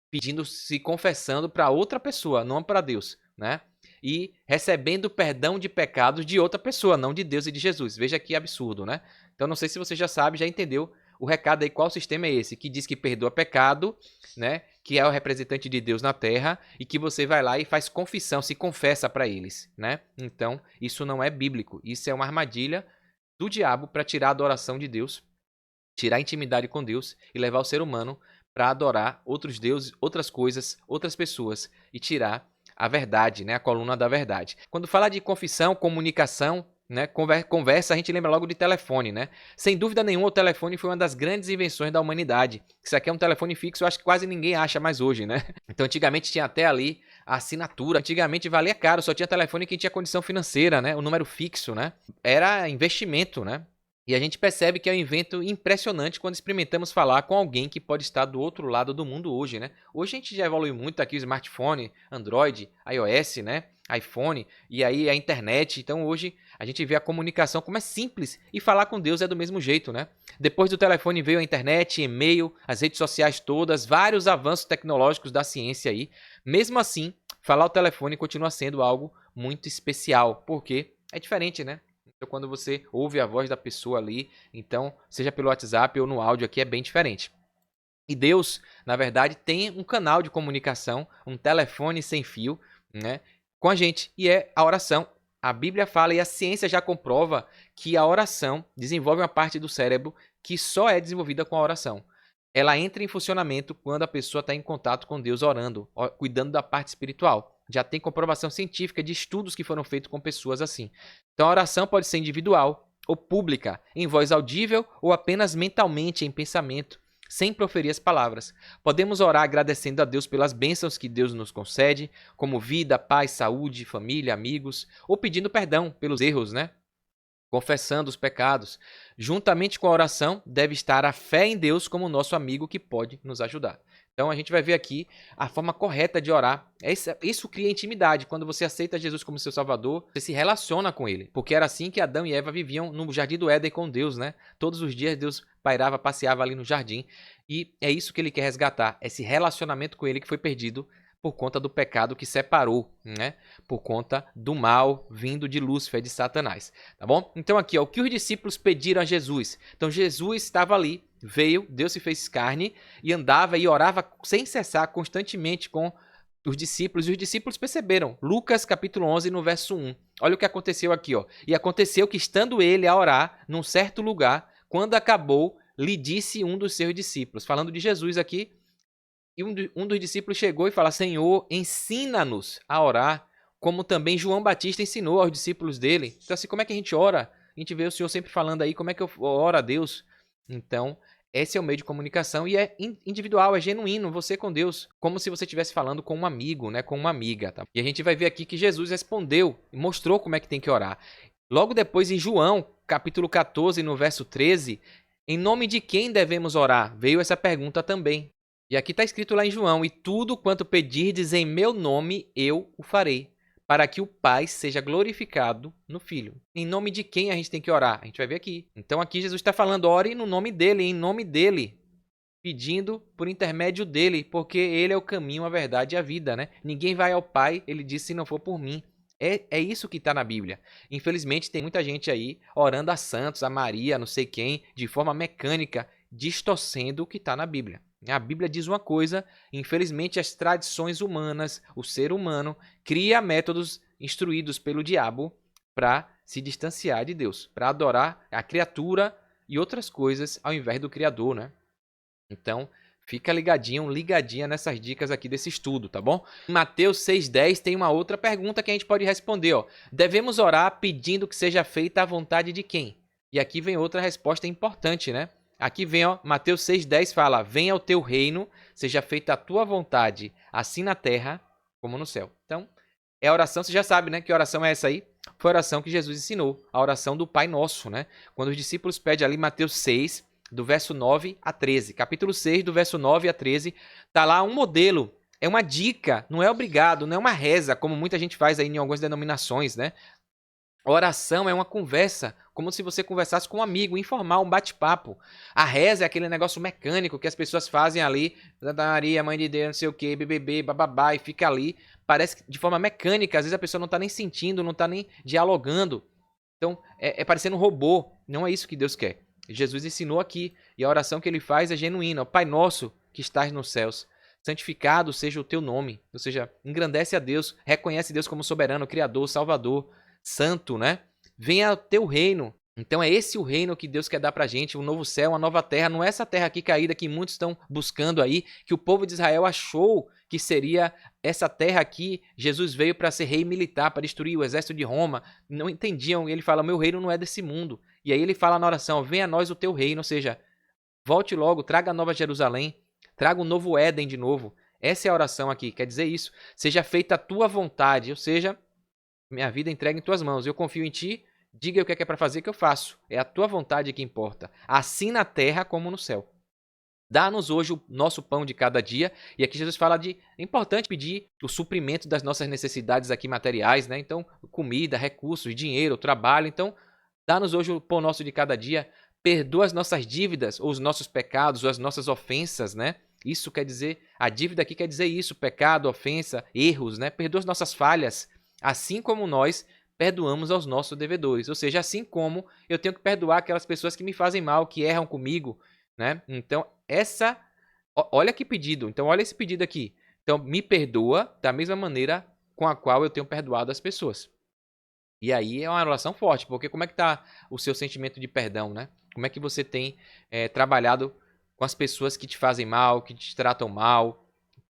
pedindo, se confessando para outra pessoa, não para Deus, né? E recebendo perdão de pecados de outra pessoa, não de Deus e de Jesus. Veja que absurdo, né? Então não sei se você já sabe, já entendeu o recado aí, qual sistema é esse, que diz que perdoa pecado, né? Que é o representante de Deus na terra e que você vai lá e faz confissão, se confessa para eles, né? Então, isso não é bíblico, isso é uma armadilha do diabo para tirar a adoração de Deus, tirar a intimidade com Deus e levar o ser humano para adorar outros deuses, outras coisas, outras pessoas e tirar a verdade, né? A coluna da verdade. Quando fala de confissão, comunicação, né? Conversa, a gente lembra logo de telefone, né? Sem dúvida nenhuma, o telefone foi uma das grandes invenções da humanidade. Isso aqui é um telefone fixo, eu acho que quase ninguém acha mais hoje, né? Então, antigamente tinha até ali a assinatura. Antigamente valia caro, só tinha telefone quem tinha condição financeira, né? O número fixo, né? Era investimento, né? E a gente percebe que é um evento impressionante quando experimentamos falar com alguém que pode estar do outro lado do mundo hoje, né? Hoje a gente já evoluiu muito aqui o smartphone, Android, iOS, né? iPhone e aí a internet. Então hoje a gente vê a comunicação como é simples e falar com Deus é do mesmo jeito, né? Depois do telefone veio a internet, e-mail, as redes sociais todas, vários avanços tecnológicos da ciência aí. Mesmo assim, falar ao telefone continua sendo algo muito especial, porque é diferente, né? Então, quando você ouve a voz da pessoa ali, então, seja pelo WhatsApp ou no áudio aqui, é bem diferente. E Deus, na verdade, tem um canal de comunicação, um telefone sem fio, né, com a gente, e é a oração. A Bíblia fala e a ciência já comprova que a oração desenvolve uma parte do cérebro que só é desenvolvida com a oração. Ela entra em funcionamento quando a pessoa está em contato com Deus orando, cuidando da parte espiritual. Já tem comprovação científica de estudos que foram feitos com pessoas assim. Então a oração pode ser individual ou pública, em voz audível ou apenas mentalmente, em pensamento, sem proferir as palavras. Podemos orar agradecendo a Deus pelas bênçãos que Deus nos concede, como vida, paz, saúde, família, amigos, ou pedindo perdão pelos erros, né? Confessando os pecados. Juntamente com a oração, deve estar a fé em Deus como nosso amigo que pode nos ajudar. Então a gente vai ver aqui a forma correta de orar. Isso cria intimidade. Quando você aceita Jesus como seu Salvador, você se relaciona com Ele. Porque era assim que Adão e Eva viviam no Jardim do Éden com Deus, né? Todos os dias Deus pairava, passeava ali no jardim. E é isso que Ele quer resgatar. Esse relacionamento com Ele que foi perdido por conta do pecado que separou, né? Por conta do mal vindo de Lúcifer, de Satanás, tá bom? Então aqui, ó, o que os discípulos pediram a Jesus? Então Jesus estava ali, veio, Deus se fez carne e andava e orava sem cessar, constantemente com os discípulos, e os discípulos perceberam. Lucas capítulo 11, no verso 1. Olha o que aconteceu aqui, ó. E aconteceu que, estando ele a orar num certo lugar, quando acabou, lhe disse um dos seus discípulos, falando de Jesus aqui, e um dos discípulos chegou e fala: Senhor, ensina-nos a orar, como também João Batista ensinou aos discípulos dele. Então, assim, como é que a gente ora? A gente vê o Senhor sempre falando aí, como é que eu oro a Deus? Então, esse é o meio de comunicação e é individual, é genuíno, você com Deus, como se você estivesse falando com um amigo, né, com uma amiga. Tá? E a gente vai ver aqui que Jesus respondeu e mostrou como é que tem que orar. Logo depois, em João, capítulo 14, no verso 13, em nome de quem devemos orar? Veio essa pergunta também. E aqui está escrito lá em João: e tudo quanto pedirdes em meu nome, eu o farei, para que o Pai seja glorificado no Filho. Em nome de quem a gente tem que orar? A gente vai ver aqui. Então aqui Jesus está falando, ore no nome dele, em nome dele, pedindo por intermédio dele, porque ele é o caminho, a verdade e a vida, né? Ninguém vai ao Pai, ele disse, se não for por mim. É isso que está na Bíblia. Infelizmente tem muita gente aí orando a santos, a Maria, não sei quem, de forma mecânica, distorcendo o que está na Bíblia. A Bíblia diz uma coisa, infelizmente as tradições humanas, o ser humano, cria métodos instruídos pelo diabo para se distanciar de Deus, para adorar a criatura e outras coisas ao invés do Criador, né? Então, fica ligadinha nessas dicas aqui desse estudo, tá bom? Em Mateus 6,10 tem uma outra pergunta que a gente pode responder, ó. Devemos orar pedindo que seja feita a vontade de quem? E aqui vem outra resposta importante, né? Aqui vem, ó, Mateus 6,10 fala: venha o teu reino, seja feita a tua vontade, assim na terra como no céu. Então, é a oração, você já sabe, né? Que oração é essa aí? Foi a oração que Jesus ensinou, a oração do Pai Nosso, né? Quando os discípulos pedem ali, Mateus 6, do verso 9 a 13. Capítulo 6, do verso 9 a 13, tá lá um modelo, é uma dica, não é obrigado, não é uma reza, como muita gente faz aí em algumas denominações, né? A oração é uma conversa, como se você conversasse com um amigo, informal, um bate-papo. A reza é aquele negócio mecânico que as pessoas fazem ali, Santa Maria, Mãe de Deus, não sei o que, BBB, bababá, e fica ali. Parece que de forma mecânica, às vezes a pessoa não está nem sentindo, não está nem dialogando. Então, é parecendo um robô. Não é isso que Deus quer. Jesus ensinou aqui, e a oração que ele faz é genuína. Pai nosso que estás nos céus, santificado seja o teu nome. Ou seja, engrandece a Deus, reconhece Deus como soberano, criador, salvador, santo, né? Venha o teu reino. Então é esse o reino que Deus quer dar pra gente, um novo céu, uma nova terra. Não é essa terra aqui caída que muitos estão buscando aí, que o povo de Israel achou que seria essa terra aqui. Jesus veio para ser rei militar, para destruir o exército de Roma. Não entendiam. Ele fala, meu reino não é desse mundo. E aí ele fala na oração, venha a nós o teu reino. Ou seja, volte logo, traga a nova Jerusalém, traga um novo Éden de novo. Essa é a oração aqui, quer dizer isso. Seja feita a tua vontade, ou seja, minha vida entrega em tuas mãos. Eu confio em ti. Diga o que é para fazer que eu faço. É a tua vontade que importa. Assim na terra como no céu. Dá-nos hoje o nosso pão de cada dia. E aqui Jesus fala de... É importante pedir o suprimento das nossas necessidades aqui materiais, né? Então, comida, recursos, dinheiro, trabalho. Então, dá-nos hoje o pão nosso de cada dia. Perdoa as nossas dívidas, ou os nossos pecados, ou as nossas ofensas, né? Isso quer dizer... A dívida aqui quer dizer isso. Pecado, ofensa, erros, né? Perdoa as nossas falhas. Assim como nós perdoamos aos nossos devedores. Ou seja, assim como eu tenho que perdoar aquelas pessoas que me fazem mal, que erram comigo, né? Então, olha que pedido. Então, olha esse pedido aqui. Então, me perdoa da mesma maneira com a qual eu tenho perdoado as pessoas. E aí é uma relação forte, porque como é que está o seu sentimento de perdão, né? Como é que você tem trabalhado com as pessoas que te fazem mal, que te tratam mal?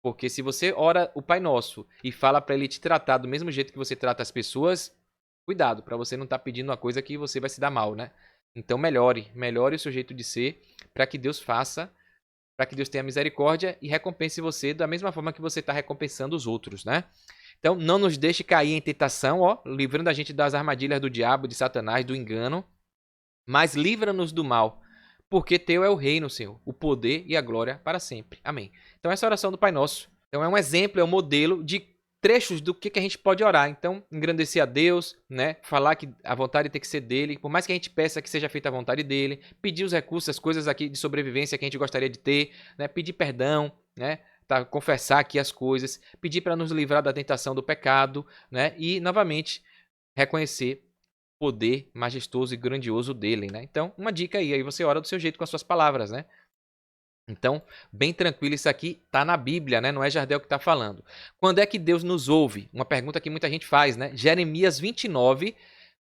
Porque se você ora o Pai Nosso e fala para ele te tratar do mesmo jeito que você trata as pessoas, cuidado, para você não estar pedindo uma coisa que você vai se dar mal, né? Então melhore o seu jeito de ser para que Deus faça, para que Deus tenha misericórdia e recompense você da mesma forma que você está recompensando os outros, né? Então não nos deixe cair em tentação, ó, livrando a gente das armadilhas do diabo, de Satanás, do engano, mas livra-nos do mal. Porque teu é o reino, Senhor, o poder e a glória para sempre. Amém. Então essa é a oração do Pai Nosso. Então é um exemplo, é um modelo de trechos do que a gente pode orar. Então, engrandecer a Deus, né? Falar que a vontade tem que ser dele, por mais que a gente peça que seja feita a vontade dele, pedir os recursos, as coisas aqui de sobrevivência que a gente gostaria de ter, né? Pedir perdão, né? Tá, confessar aqui as coisas, pedir para nos livrar da tentação do pecado, né? E novamente reconhecer poder majestoso e grandioso dele, né? Então, uma dica aí você ora do seu jeito com as suas palavras, né? Então, bem tranquilo, isso aqui tá na Bíblia, né? Não é Jardel que está falando. Quando é que Deus nos ouve? Uma pergunta que muita gente faz, né? Jeremias 29,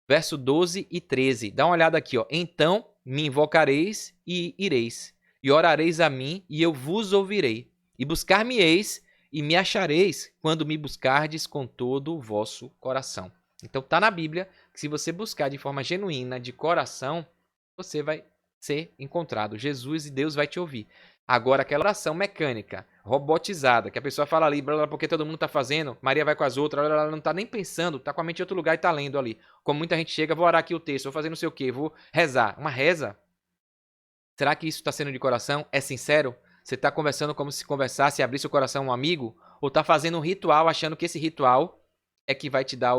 verso 12 e 13. Dá uma olhada aqui, ó. Então me invocareis e ireis, e orareis a mim, e eu vos ouvirei. E buscar-me-eis e me achareis, quando me buscardes com todo o vosso coração. Então tá na Bíblia que se você buscar de forma genuína, de coração, você vai ser encontrado. Jesus e Deus vai te ouvir. Agora, aquela oração mecânica, robotizada, que a pessoa fala ali, blá, blá, porque todo mundo está fazendo, Maria vai com as outras, ela não está nem pensando, está com a mente em outro lugar e está lendo ali. Como muita gente chega, vou orar aqui o texto, vou fazer não sei o quê, vou rezar. Uma reza? Será que isso está sendo de coração? É sincero? Você está conversando como se conversasse e abrisse o coração a um amigo? Ou está fazendo um ritual achando que esse ritual é que vai te dar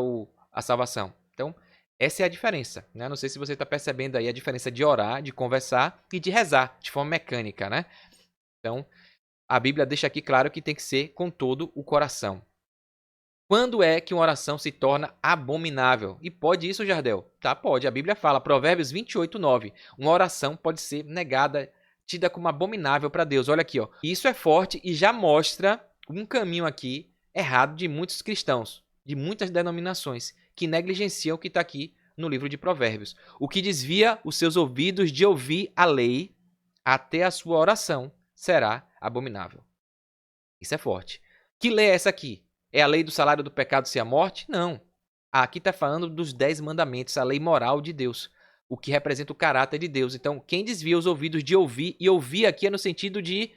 a salvação? Então, essa é a diferença, né? Não sei se você está percebendo aí a diferença de orar, de conversar e de rezar de forma mecânica, né? Então, a Bíblia deixa aqui claro que tem que ser com todo o coração. Quando é que uma oração se torna abominável? E pode isso, Jardel? Tá, pode. A Bíblia fala, Provérbios 28, 9. Uma oração pode ser negada, tida como abominável para Deus. Olha aqui, ó. Isso é forte e já mostra um caminho aqui errado de muitos cristãos, de muitas denominações, que negligenciam o que está aqui no livro de Provérbios. O que desvia os seus ouvidos de ouvir a lei até a sua oração será abominável. Isso é forte. Que lei é essa aqui? É a lei do salário do pecado ser a morte? Não. Aqui está falando dos 10 mandamentos, a lei moral de Deus, o que representa o caráter de Deus. Então, quem desvia os ouvidos de ouvir, e ouvir aqui é no sentido de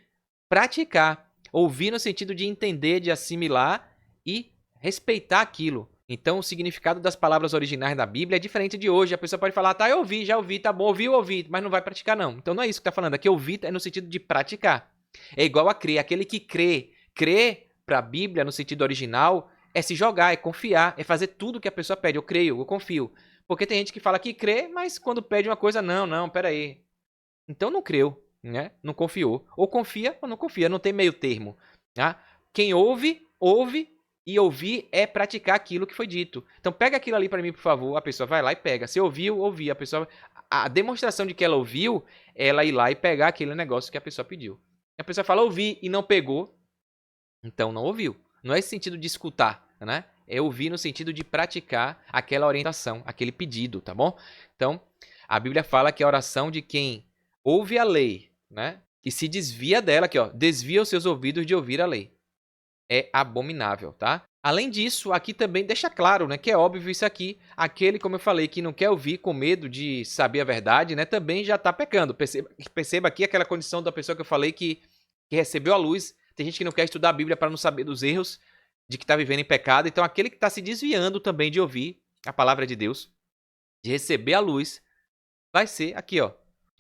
praticar, ouvir no sentido de entender, de assimilar e respeitar aquilo. Então, o significado das palavras originais da Bíblia é diferente de hoje. A pessoa pode falar, tá, eu ouvi, já ouvi, tá bom, ouvi, mas não vai praticar não. Então, não é isso que está falando. Aqui ouvir é no sentido de praticar. É igual a crer. Aquele que crê, para a Bíblia, no sentido original, é se jogar, é confiar, é fazer tudo que a pessoa pede. Eu creio, eu confio. Porque tem gente que fala que crê, mas quando pede uma coisa, não, peraí. Então não creu, né? Não confiou. Ou confia ou não confia, não tem meio termo. Tá? Quem ouve, ouve, e ouvir é praticar aquilo que foi dito. Então pega aquilo ali para mim, por favor. A pessoa vai lá e pega. Se ouviu, ouvi. A pessoa, a demonstração de que ela ouviu, ela ir lá e pegar aquele negócio que a pessoa pediu. A pessoa fala ouvi e não pegou, então não ouviu. Não é esse sentido de escutar, né? É ouvir no sentido de praticar aquela orientação, aquele pedido, tá bom? Então, a Bíblia fala que a oração de quem ouve a lei, né? E se desvia dela, aqui ó, desvia os seus ouvidos de ouvir a lei. É abominável, tá? Além disso, aqui também deixa claro, né, que é óbvio isso aqui, aquele, como eu falei, que não quer ouvir com medo de saber a verdade, né, também já está pecando. Perceba aqui aquela condição da pessoa que eu falei que recebeu a luz. Tem gente que não quer estudar a Bíblia para não saber dos erros, de que está vivendo em pecado. Então, aquele que está se desviando também de ouvir a palavra de Deus, de receber a luz, vai ser aqui, ó.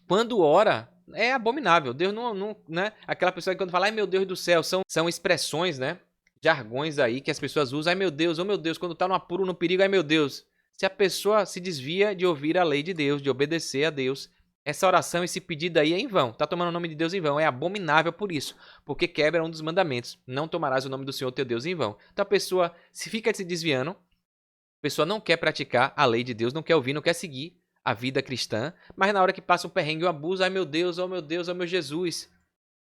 Quando ora, é abominável. Deus não, né? Aquela pessoa que quando fala, ai meu Deus do céu, são expressões, né? Jargões aí que as pessoas usam, ai meu Deus, oh meu Deus, quando tá no apuro, no perigo, ai meu Deus. Se a pessoa se desvia de ouvir a lei de Deus, de obedecer a Deus, essa oração, esse pedido aí é em vão. Tá tomando o nome de Deus em vão. É abominável por isso, porque quebra um dos mandamentos. Não tomarás o nome do Senhor teu Deus em vão. Então a pessoa se fica se desviando, a pessoa não quer praticar a lei de Deus, não quer ouvir, não quer seguir a vida cristã, mas na hora que passa um perrengue, um abuso, ai meu Deus, oh meu Deus, oh meu Jesus,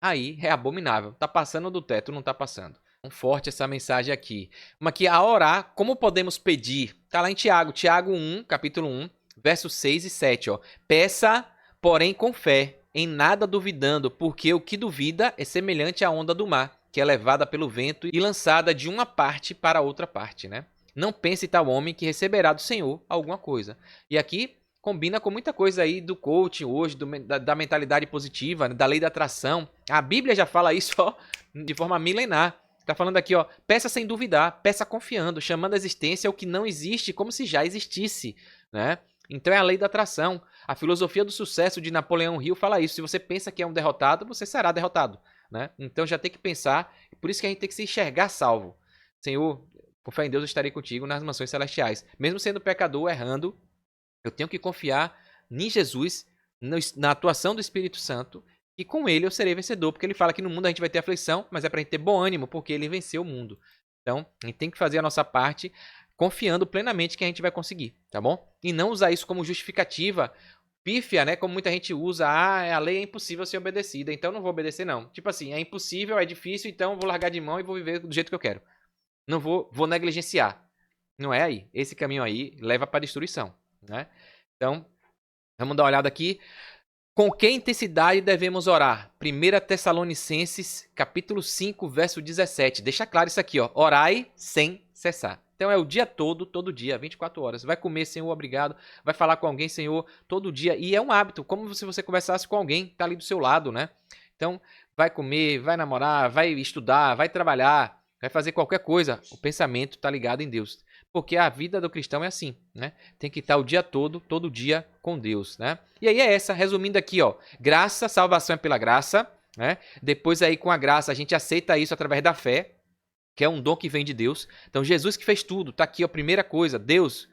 aí é abominável. Tá passando do teto, não tá passando. Forte essa mensagem aqui. Uma que a orar, como podemos pedir? Tá lá em Tiago 1, capítulo 1, versos 6 e 7, ó. Peça, porém com fé, em nada duvidando, porque o que duvida é semelhante à onda do mar, que é levada pelo vento e lançada de uma parte para outra parte, né? Não pense tal homem que receberá do Senhor alguma coisa. E aqui combina com muita coisa aí do coaching hoje, da mentalidade positiva, né, da lei da atração. A Bíblia já fala isso ó, de forma milenar. Está falando aqui, ó, peça sem duvidar, peça confiando, chamando a existência o que não existe como se já existisse, né? Então é a lei da atração. A filosofia do sucesso de Napoleão Hill fala isso. Se você pensa que é um derrotado, você será derrotado, né? Então já tem que pensar, por isso que a gente tem que se enxergar salvo. Senhor, por fé em Deus eu estarei contigo nas mansões celestiais. Mesmo sendo pecador, errando, eu tenho que confiar em Jesus, na atuação do Espírito Santo, e com ele eu serei vencedor, porque ele fala que no mundo a gente vai ter aflição, mas é para a gente ter bom ânimo, porque ele venceu o mundo. Então, a gente tem que fazer a nossa parte, confiando plenamente que a gente vai conseguir, tá bom? E não usar isso como justificativa, pífia, né? Como muita gente usa, a lei é impossível ser obedecida, então não vou obedecer não. Tipo assim, é impossível, é difícil, então vou largar de mão e vou viver do jeito que eu quero. Não vou negligenciar. Não é aí. Esse caminho aí leva para a destruição, né? Então, vamos dar uma olhada aqui. Com que intensidade devemos orar? 1 Tessalonicenses, capítulo 5, verso 17. Deixa claro isso aqui, ó. Orai sem cessar. Então é o dia todo dia, 24 horas. Vai comer, Senhor, obrigado. Vai falar com alguém, Senhor, todo dia. E é um hábito, como se você conversasse com alguém que está ali do seu lado, né? Então, vai comer, vai namorar, vai estudar, vai trabalhar, vai fazer qualquer coisa. O pensamento está ligado em Deus. Porque a vida do cristão é assim, né? Tem que estar o dia todo dia com Deus, né? E aí é essa, resumindo aqui, ó. Graça, salvação é pela graça, né? Depois aí com a graça a gente aceita isso através da fé, que é um dom que vem de Deus. Então Jesus que fez tudo, tá aqui, ó, primeira coisa, Deus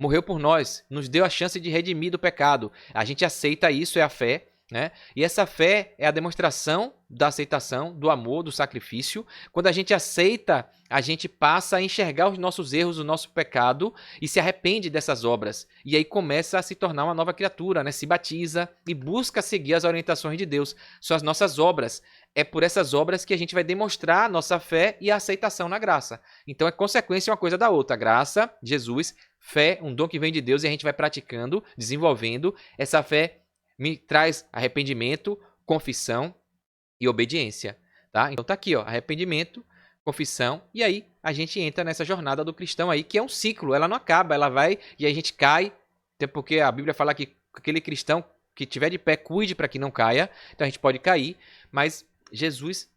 morreu por nós, nos deu a chance de redimir do pecado. A gente aceita isso, é a fé, né? E essa fé é a demonstração da aceitação, do amor, do sacrifício. Quando a gente aceita, a gente passa a enxergar os nossos erros, o nosso pecado e se arrepende dessas obras. E aí começa a se tornar uma nova criatura, né? Se batiza e busca seguir as orientações de Deus. São as nossas obras. É por essas obras que a gente vai demonstrar a nossa fé e a aceitação na graça. Então é consequência uma coisa da outra. Graça, Jesus, fé, um dom que vem de Deus e a gente vai praticando, desenvolvendo. Essa fé me traz arrependimento, confissão e obediência, tá? Então tá aqui, ó, arrependimento, confissão, e aí a gente entra nessa jornada do cristão aí, que é um ciclo, ela não acaba, ela vai e a gente cai, até porque a Bíblia fala que aquele cristão que tiver de pé, cuide para que não caia, então a gente pode cair, mas Jesus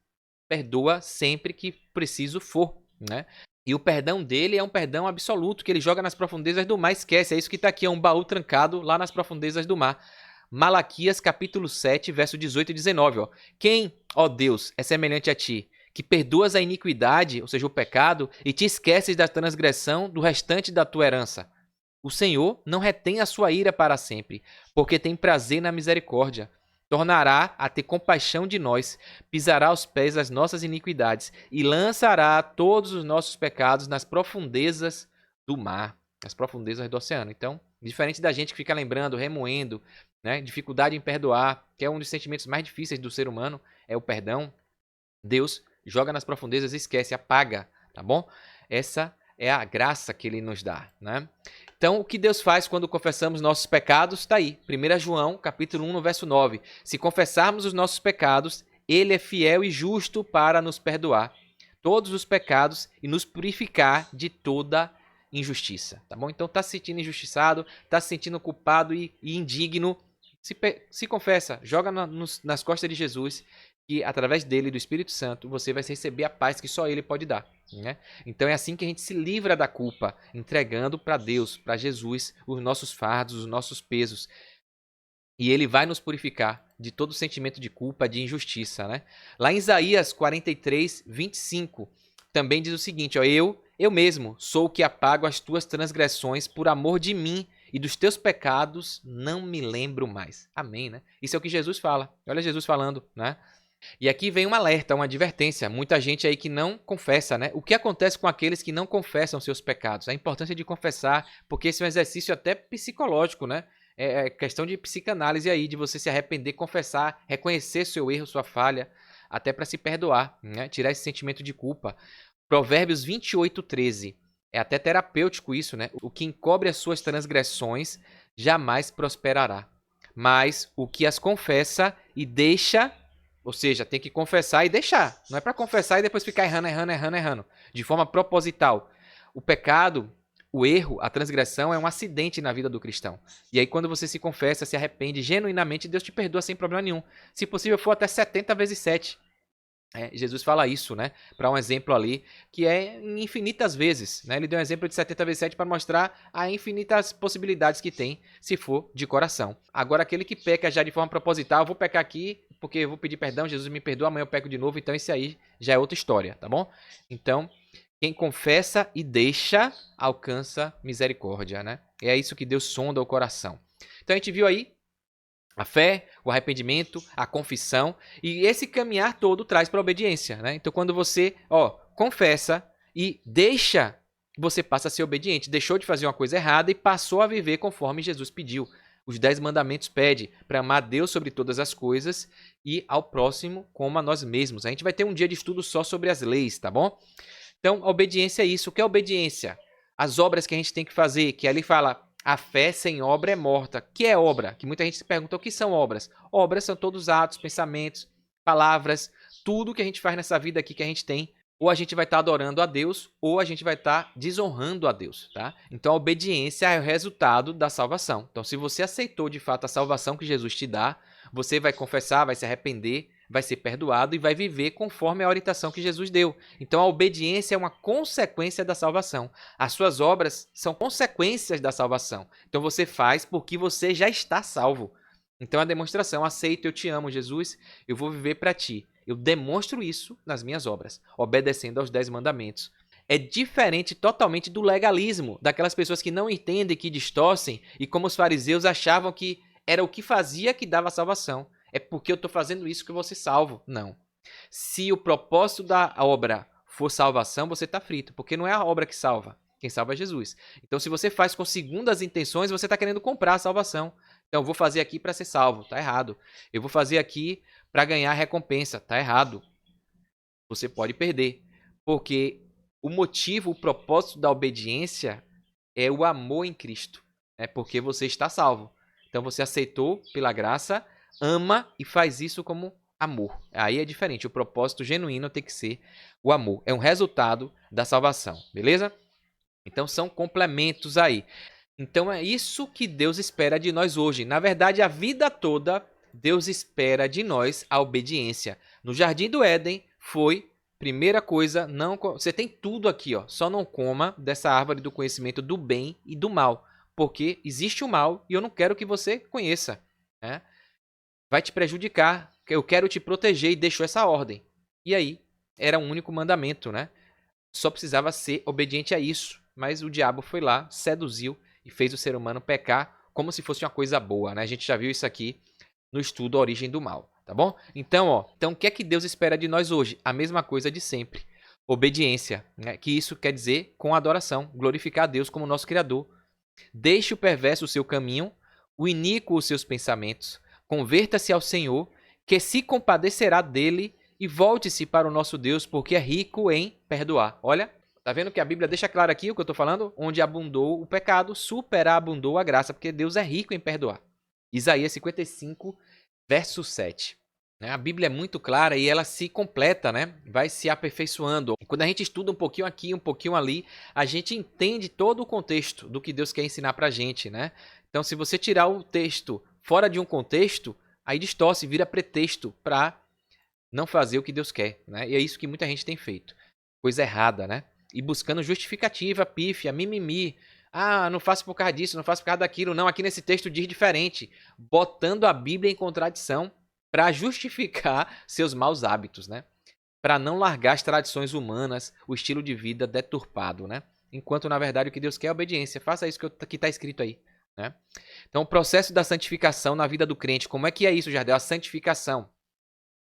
perdoa sempre que preciso for, né? E o perdão dele é um perdão absoluto, que ele joga nas profundezas do mar, esquece, é isso que tá aqui, é um baú trancado lá nas profundezas do mar. Malaquias capítulo 7, verso 18 e 19. Ó. Quem, ó Deus, é semelhante a ti, que perdoas a iniquidade, ou seja, o pecado, e te esqueces da transgressão do restante da tua herança? O Senhor não retém a sua ira para sempre, porque tem prazer na misericórdia. Tornará a ter compaixão de nós, pisará aos pés as nossas iniquidades e lançará todos os nossos pecados nas profundezas do mar, nas profundezas do oceano. Então, diferente da gente que fica lembrando, remoendo, né, dificuldade em perdoar, que é um dos sentimentos mais difíceis do ser humano, é o perdão. Deus joga nas profundezas e esquece, apaga, tá bom? Essa é a graça que ele nos dá, né? Então, o que Deus faz quando confessamos nossos pecados? Está aí, 1 João, capítulo 1, no verso 9. Se confessarmos os nossos pecados, ele é fiel e justo para nos perdoar todos os pecados e nos purificar de toda injustiça, tá bom? Então, tá se sentindo injustiçado, tá se sentindo culpado e indigno, se confessa, joga nas costas de Jesus, que através dele, do Espírito Santo, você vai receber a paz que só ele pode dar, né? Então é assim que a gente se livra da culpa, entregando para Deus, para Jesus, os nossos fardos, os nossos pesos. E ele vai nos purificar de todo sentimento de culpa, de injustiça, né? Lá em Isaías 43, 25, também diz o seguinte, ó, eu mesmo sou o que apago as tuas transgressões por amor de mim, e dos teus pecados não me lembro mais. Amém, né? Isso é o que Jesus fala. Olha Jesus falando, né? E aqui vem um alerta, uma advertência. Muita gente aí que não confessa, né? O que acontece com aqueles que não confessam seus pecados? A importância de confessar, porque esse é um exercício até psicológico, né? É questão de psicanálise aí, de você se arrepender, confessar, reconhecer seu erro, sua falha, até para se perdoar, né? Tirar esse sentimento de culpa. Provérbios 28, 13. É até terapêutico isso, né? O que encobre as suas transgressões jamais prosperará. Mas o que as confessa e deixa, ou seja, tem que confessar e deixar. Não é para confessar e depois ficar errando. De forma proposital. O pecado, o erro, a transgressão é um acidente na vida do cristão. E aí quando você se confessa, se arrepende genuinamente, Deus te perdoa sem problema nenhum. Se possível for até 70 vezes 7. Jesus fala isso, né? Para um exemplo ali, que é em infinitas vezes, né? Ele deu um exemplo de 70 vezes 7 para mostrar as infinitas possibilidades que tem, se for de coração. Agora, aquele que peca já de forma proposital, eu vou pecar aqui, porque eu vou pedir perdão, Jesus me perdoa, amanhã eu peco de novo, então esse aí já é outra história, tá bom? Então, quem confessa e deixa, alcança misericórdia, né? É isso que Deus sonda o coração. Então, a gente viu aí a fé, o arrependimento, a confissão, e esse caminhar todo traz para a obediência, né? Então quando você, confessa e deixa, você passa a ser obediente, deixou de fazer uma coisa errada e passou a viver conforme Jesus pediu. Os 10 mandamentos pedem para amar a Deus sobre todas as coisas e ao próximo como a nós mesmos. A gente vai ter um dia de estudo só sobre as leis, tá bom? Então, a obediência é isso. O que é obediência? As obras que a gente tem que fazer, que ali fala, a fé sem obra é morta. O que é obra? Que muita gente se pergunta, o que são obras? Obras são todos atos, pensamentos, palavras, tudo que a gente faz nessa vida aqui que a gente tem. Ou a gente vai estar adorando a Deus, ou a gente vai estar desonrando a Deus, tá? Então, a obediência é o resultado da salvação. Então, se você aceitou de fato a salvação que Jesus te dá, você vai confessar, vai se arrepender, vai ser perdoado e vai viver conforme a orientação que Jesus deu. Então, a obediência é uma consequência da salvação. As suas obras são consequências da salvação. Então, você faz porque você já está salvo. Então, a demonstração, aceito, eu te amo, Jesus, eu vou viver para ti. Eu demonstro isso nas minhas obras, obedecendo aos 10 mandamentos. É diferente totalmente do legalismo, daquelas pessoas que não entendem, que distorcem, e como os fariseus achavam que era o que fazia que dava a salvação. É porque eu estou fazendo isso que eu vou ser salvo. Não. Se o propósito da obra for salvação, você está frito, porque não é a obra que salva. Quem salva é Jesus. Então, se você faz com segundas intenções, você está querendo comprar a salvação. Então, eu vou fazer aqui para ser salvo. Está errado. Eu vou fazer aqui para ganhar recompensa. Está errado. Você pode perder. Porque o motivo, o propósito da obediência é o amor em Cristo. É porque você está salvo. Então, você aceitou pela graça, ama e faz isso como amor. Aí é diferente. O propósito genuíno tem que ser o amor. É um resultado da salvação. Beleza? Então, são complementos aí. Então, é isso que Deus espera de nós hoje. Na verdade, a vida toda, Deus espera de nós a obediência. No Jardim do Éden, foi, primeira coisa, não, você tem tudo aqui, ó, só não coma dessa árvore do conhecimento do bem e do mal. Porque existe o mal e eu não quero que você conheça. Né? Vai te prejudicar, eu quero te proteger e deixou essa ordem. E aí, era um único mandamento, né? Só precisava ser obediente a isso. Mas o diabo foi lá, seduziu e fez o ser humano pecar como se fosse uma coisa boa, né? A gente já viu isso aqui no estudo A Origem do Mal, tá bom? Então, o que é que Deus espera de nós hoje? A mesma coisa de sempre. Obediência, né? Que isso quer dizer com adoração, glorificar a Deus como nosso Criador. Deixe o perverso o seu caminho, o iníquo os seus pensamentos. Converta-se ao Senhor, que se compadecerá dele, e volte-se para o nosso Deus, porque é rico em perdoar. Olha, tá vendo que a Bíblia deixa claro aqui o que eu estou falando? Onde abundou o pecado, superabundou a graça, porque Deus é rico em perdoar. Isaías 55, verso 7. A Bíblia é muito clara e ela se completa, né? Vai se aperfeiçoando. E quando a gente estuda um pouquinho aqui, um pouquinho ali, a gente entende todo o contexto do que Deus quer ensinar pra gente, né? Então, se você tirar o texto fora de um contexto, aí distorce, vira pretexto para não fazer o que Deus quer, né? E é isso que muita gente tem feito. Coisa errada, né? E buscando justificativa, pífia, mimimi. Ah, não faço por causa disso, não faço por causa daquilo. Não, aqui nesse texto diz diferente. Botando a Bíblia em contradição para justificar seus maus hábitos, né? Para não largar as tradições humanas, o estilo de vida deturpado, né? Enquanto, na verdade, o que Deus quer é obediência. Faça isso que está escrito aí, né? Então, o processo da santificação na vida do crente. Como é que é isso, Jardel? A santificação.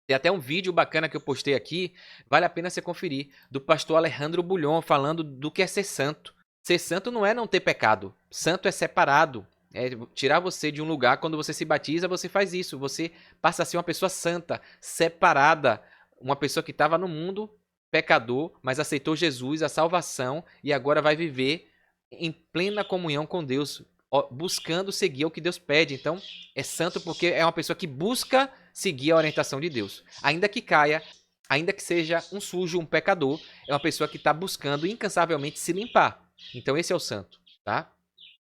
Tem até um vídeo bacana que eu postei aqui, vale a pena você conferir, do pastor Alejandro Bulhon, falando do que é ser santo. Ser santo não é não ter pecado. Santo é separado. É tirar você de um lugar, quando você se batiza, você faz isso. Você passa a ser uma pessoa santa, separada. Uma pessoa que estava no mundo, pecador, mas aceitou Jesus, a salvação, e agora vai viver em plena comunhão com Deus, buscando seguir o que Deus pede. Então, é santo porque é uma pessoa que busca seguir a orientação de Deus. Ainda que caia, ainda que seja um sujo, um pecador, é uma pessoa que está buscando incansavelmente se limpar. Então, esse é o santo, tá?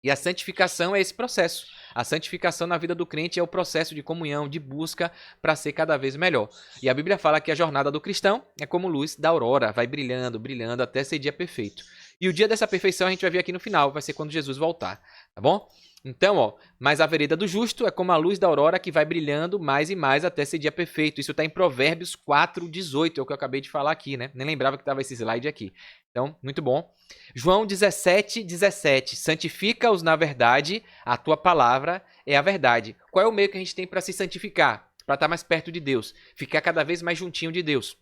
E a santificação é esse processo. A santificação na vida do crente é o processo de comunhão, de busca para ser cada vez melhor. E a Bíblia fala que a jornada do cristão é como luz da aurora, vai brilhando, brilhando até ser dia perfeito. E o dia dessa perfeição a gente vai ver aqui no final, vai ser quando Jesus voltar, tá bom? Então, mas a vereda do justo é como a luz da aurora que vai brilhando mais e mais até ser dia perfeito. Isso está em Provérbios 4:18, é o que eu acabei de falar aqui, né? Nem lembrava que estava esse slide aqui. Então, muito bom. João 17:17, santifica-os na verdade, a tua palavra é a verdade. Qual é o meio que a gente tem para se santificar? Para estar mais perto de Deus, ficar cada vez mais juntinho de Deus.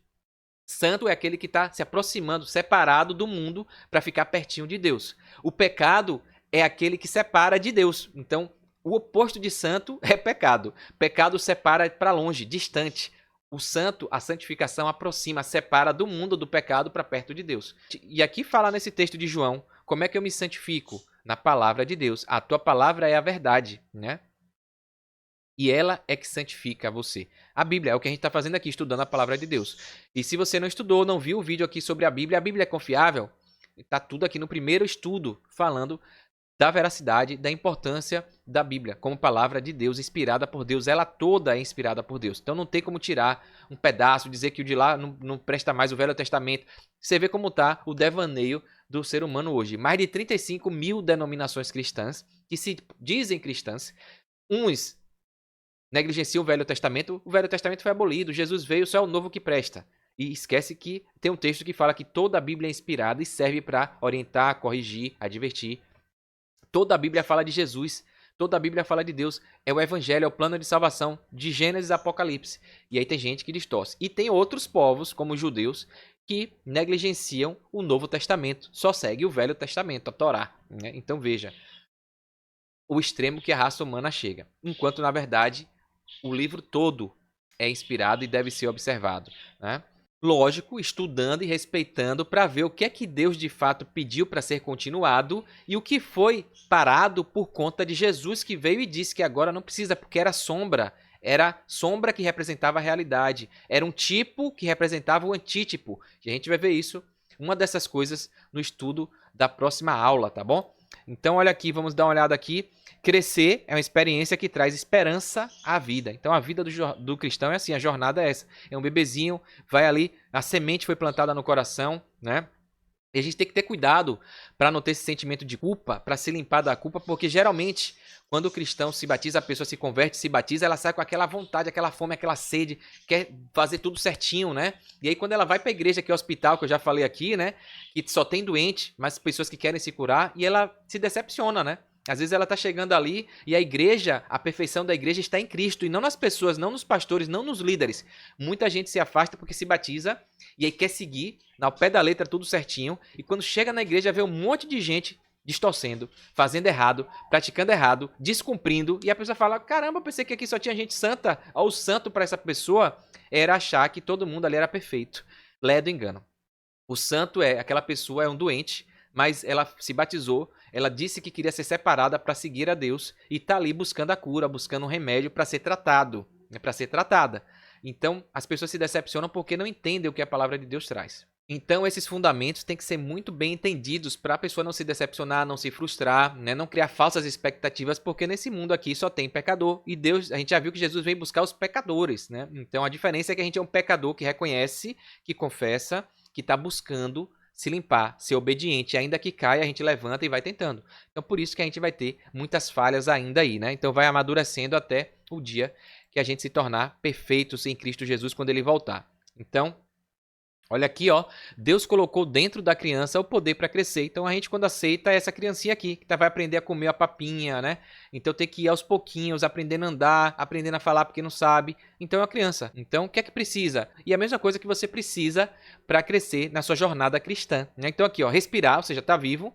Santo é aquele que está se aproximando, separado do mundo para ficar pertinho de Deus. O pecado é aquele que separa de Deus. Então, O oposto de santo é pecado. Pecado separa para longe, distante. O santo, a santificação aproxima, separa do mundo do pecado para perto de Deus. E aqui fala nesse texto de João, como é que eu me santifico? Na palavra de Deus. A tua palavra é a verdade, né? E ela é que santifica você. A Bíblia é o que a gente está fazendo aqui, estudando a palavra de Deus. E se você não estudou, não viu o vídeo aqui sobre a Bíblia é confiável? Está tudo aqui no primeiro estudo, falando da veracidade, da importância da Bíblia como palavra de Deus, inspirada por Deus. Ela toda é inspirada por Deus. Então não tem como tirar um pedaço, dizer que o de lá não presta mais o Velho Testamento. Você vê como está o devaneio do ser humano hoje. Mais de 35 mil denominações cristãs, que se dizem cristãs, uns negligenciam o Velho Testamento foi abolido, Jesus veio, só é o novo que presta. E esquece que tem um texto que fala que toda a Bíblia é inspirada e serve para orientar, corrigir, advertir. Toda a Bíblia fala de Jesus, toda a Bíblia fala de Deus. É o Evangelho, é o plano de salvação, de Gênesis a Apocalipse. E aí tem gente que distorce. E tem outros povos, como os judeus, que negligenciam o Novo Testamento, só segue o Velho Testamento, a Torá. Né? Então veja, o extremo que a raça humana chega. Enquanto, na verdade, o livro todo é inspirado e deve ser observado. Né? Lógico, estudando e respeitando para ver o que é que Deus de fato pediu para ser continuado e o que foi parado por conta de Jesus que veio e disse que agora não precisa, porque era sombra que representava a realidade, era um tipo que representava o antítipo. E a gente vai ver isso, uma dessas coisas, no estudo da próxima aula, tá bom? Então olha aqui, vamos dar uma olhada aqui. Crescer é uma experiência que traz esperança à vida. Então a vida do cristão é assim, a jornada é essa. É um bebezinho, vai ali, a semente foi plantada no coração, né? E a gente tem que ter cuidado para não ter esse sentimento de culpa, para se limpar da culpa, porque geralmente quando o cristão se batiza, a pessoa se converte, se batiza, ela sai com aquela vontade, aquela fome, aquela sede, quer fazer tudo certinho, né? E aí quando ela vai para a igreja, que é o hospital, que eu já falei aqui, né? Que só tem doente, mas pessoas que querem se curar, e ela se decepciona, né? Às vezes ela está chegando ali e a igreja, a perfeição da igreja está em Cristo e não nas pessoas, não nos pastores, não nos líderes. Muita gente se afasta porque se batiza e aí quer seguir ao pé da letra tudo certinho e quando chega na igreja vê um monte de gente distorcendo, fazendo errado, praticando errado, descumprindo e a pessoa fala, caramba, eu pensei que aqui só tinha gente santa. O santo para essa pessoa era achar que todo mundo ali era perfeito. Lé do engano. O santo é, aquela pessoa é um doente, mas ela se batizou, ela disse que queria ser separada para seguir a Deus e está ali buscando a cura, buscando um remédio para ser tratado, para ser tratada. Então, as pessoas se decepcionam porque não entendem o que a palavra de Deus traz. Então, esses fundamentos têm que ser muito bem entendidos para a pessoa não se decepcionar, não se frustrar, né? Não criar falsas expectativas, porque nesse mundo aqui só tem pecador. E Deus, a gente já viu que Jesus veio buscar os pecadores, né? Então, a diferença é que a gente é um pecador que reconhece, que confessa, que está buscando se limpar, ser obediente, ainda que caia, a gente levanta e vai tentando. Então, por isso que a gente vai ter muitas falhas ainda aí, né? Então, vai amadurecendo até o dia que a gente se tornar perfeitos em Cristo Jesus quando ele voltar. Então, olha aqui, ó, Deus colocou dentro da criança o poder para crescer. Então, a gente quando aceita essa criancinha aqui, que vai aprender a comer a papinha, né? Então, tem que ir aos pouquinhos, aprendendo a andar, aprendendo a falar porque não sabe. Então, é uma criança. Então, o que é que precisa? E a mesma coisa que você precisa para crescer na sua jornada cristã, né? Então, aqui, ó, respirar, ou seja, tá vivo.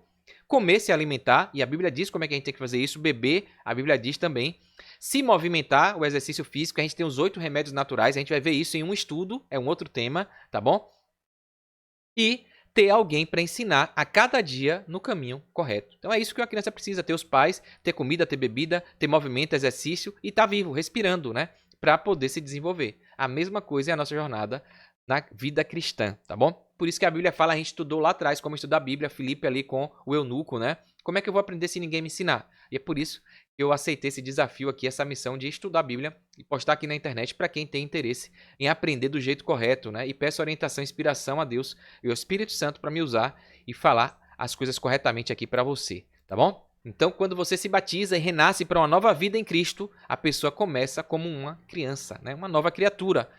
Comer, se alimentar, e a Bíblia diz como é que a gente tem que fazer isso. Beber, a Bíblia diz também. Se movimentar, o exercício físico, a gente tem os 8 remédios naturais, a gente vai ver isso em um estudo, é um outro tema, tá bom? E ter alguém para ensinar a cada dia no caminho correto. Então é isso que uma criança precisa, ter os pais, ter comida, ter bebida, ter movimento, exercício e estar vivo, respirando, né? Para poder se desenvolver. A mesma coisa é a nossa jornada na vida cristã, tá bom? Por isso que a Bíblia fala, a gente estudou lá atrás como estudar a Bíblia, Filipe ali com o eunuco, né? Como é que eu vou aprender se ninguém me ensinar? E é por isso que eu aceitei esse desafio aqui, essa missão de estudar a Bíblia e postar aqui na internet para quem tem interesse em aprender do jeito correto, né? E peço orientação e inspiração a Deus e ao Espírito Santo para me usar e falar as coisas corretamente aqui para você, tá bom? Então, quando você se batiza e renasce para uma nova vida em Cristo, a pessoa começa como uma criança, né? Uma nova criatura.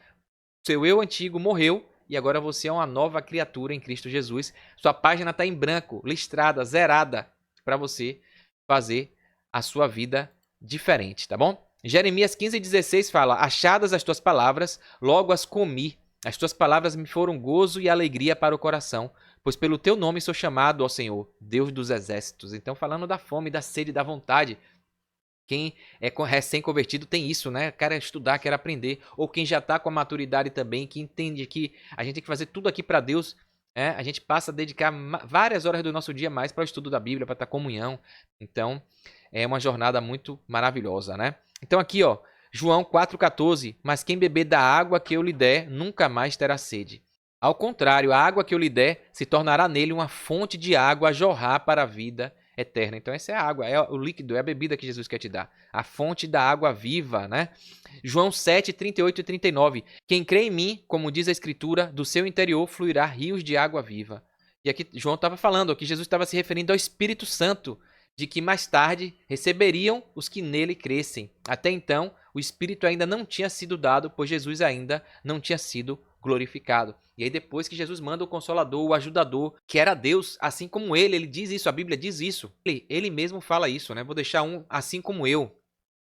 Seu eu antigo morreu e agora você é uma nova criatura em Cristo Jesus. Sua página está em branco, listrada, zerada, para você fazer a sua vida diferente, tá bom? Jeremias 15:16 fala, achadas as tuas palavras, logo as comi. As tuas palavras me foram gozo e alegria para o coração, pois pelo teu nome sou chamado, ó Senhor, Deus dos exércitos. Então, falando da fome, da sede, da vontade Quem é recém-convertido tem isso, né? Quer estudar, quer aprender. Ou quem já está com a maturidade também, que entende que a gente tem que fazer tudo aqui para Deus. A gente passa a dedicar várias horas do nosso dia mais para o estudo da Bíblia, para estar comunhão. Então, é uma jornada muito maravilhosa, né? Então aqui, ó, João 4,14. Mas quem beber da água que eu lhe der, nunca mais terá sede. Ao contrário, a água que eu lhe der se tornará nele uma fonte de água a jorrar para a vida eterna. Então essa é a água, é o líquido, é a bebida que Jesus quer te dar. A fonte da água viva, né? João 7, 38 e 39. Quem crê em mim, como diz a Escritura, do seu interior fluirá rios de água viva. E aqui João estava falando, que Jesus estava se referindo ao Espírito Santo, de que mais tarde receberiam os que nele crescem. Até então, o Espírito ainda não tinha sido dado, pois Jesus ainda não tinha sido glorificado. E aí depois que Jesus manda o Consolador, o Ajudador, que era Deus, assim como ele diz isso, a Bíblia diz isso. Ele mesmo fala isso, né? Vou deixar um assim como eu,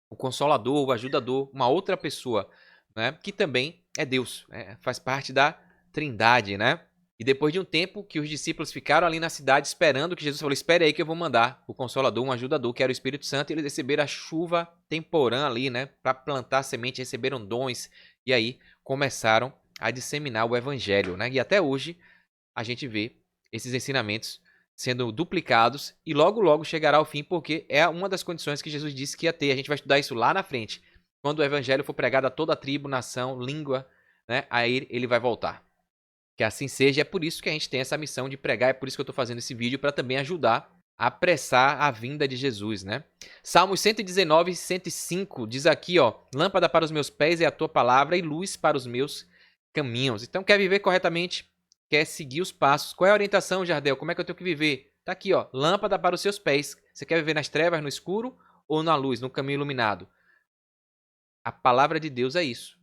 o Consolador, o Ajudador, uma outra pessoa, né? Que também é Deus, faz parte da Trindade, né? E depois de um tempo que os discípulos ficaram ali na cidade esperando que Jesus falou, espere aí que eu vou mandar o Consolador, um Ajudador, que era o Espírito Santo, e eles receberam a chuva temporã ali, né? Para plantar semente, receberam dons, e aí começaram a disseminar o Evangelho, né? E até hoje a gente vê esses ensinamentos sendo duplicados e logo logo chegará ao fim, porque é uma das condições que Jesus disse que ia ter. A gente vai estudar isso lá na frente. Quando o Evangelho for pregado a toda a tribo, nação, língua, né? Aí ele vai voltar. Que assim seja, é por isso que a gente tem essa missão de pregar, é por isso que eu estou fazendo esse vídeo, para também ajudar a apressar a vinda de Jesus, né? Salmos 119 e 105 diz aqui, ó, lâmpada para os meus pés é a tua palavra e luz para os meus caminhos. Então, quer viver corretamente, quer seguir os passos. Qual é a orientação, Jardel? Como é que eu tenho que viver? Tá aqui, ó, lâmpada para os seus pés. Você quer viver nas trevas, no escuro ou na luz, no caminho iluminado? A palavra de Deus é isso.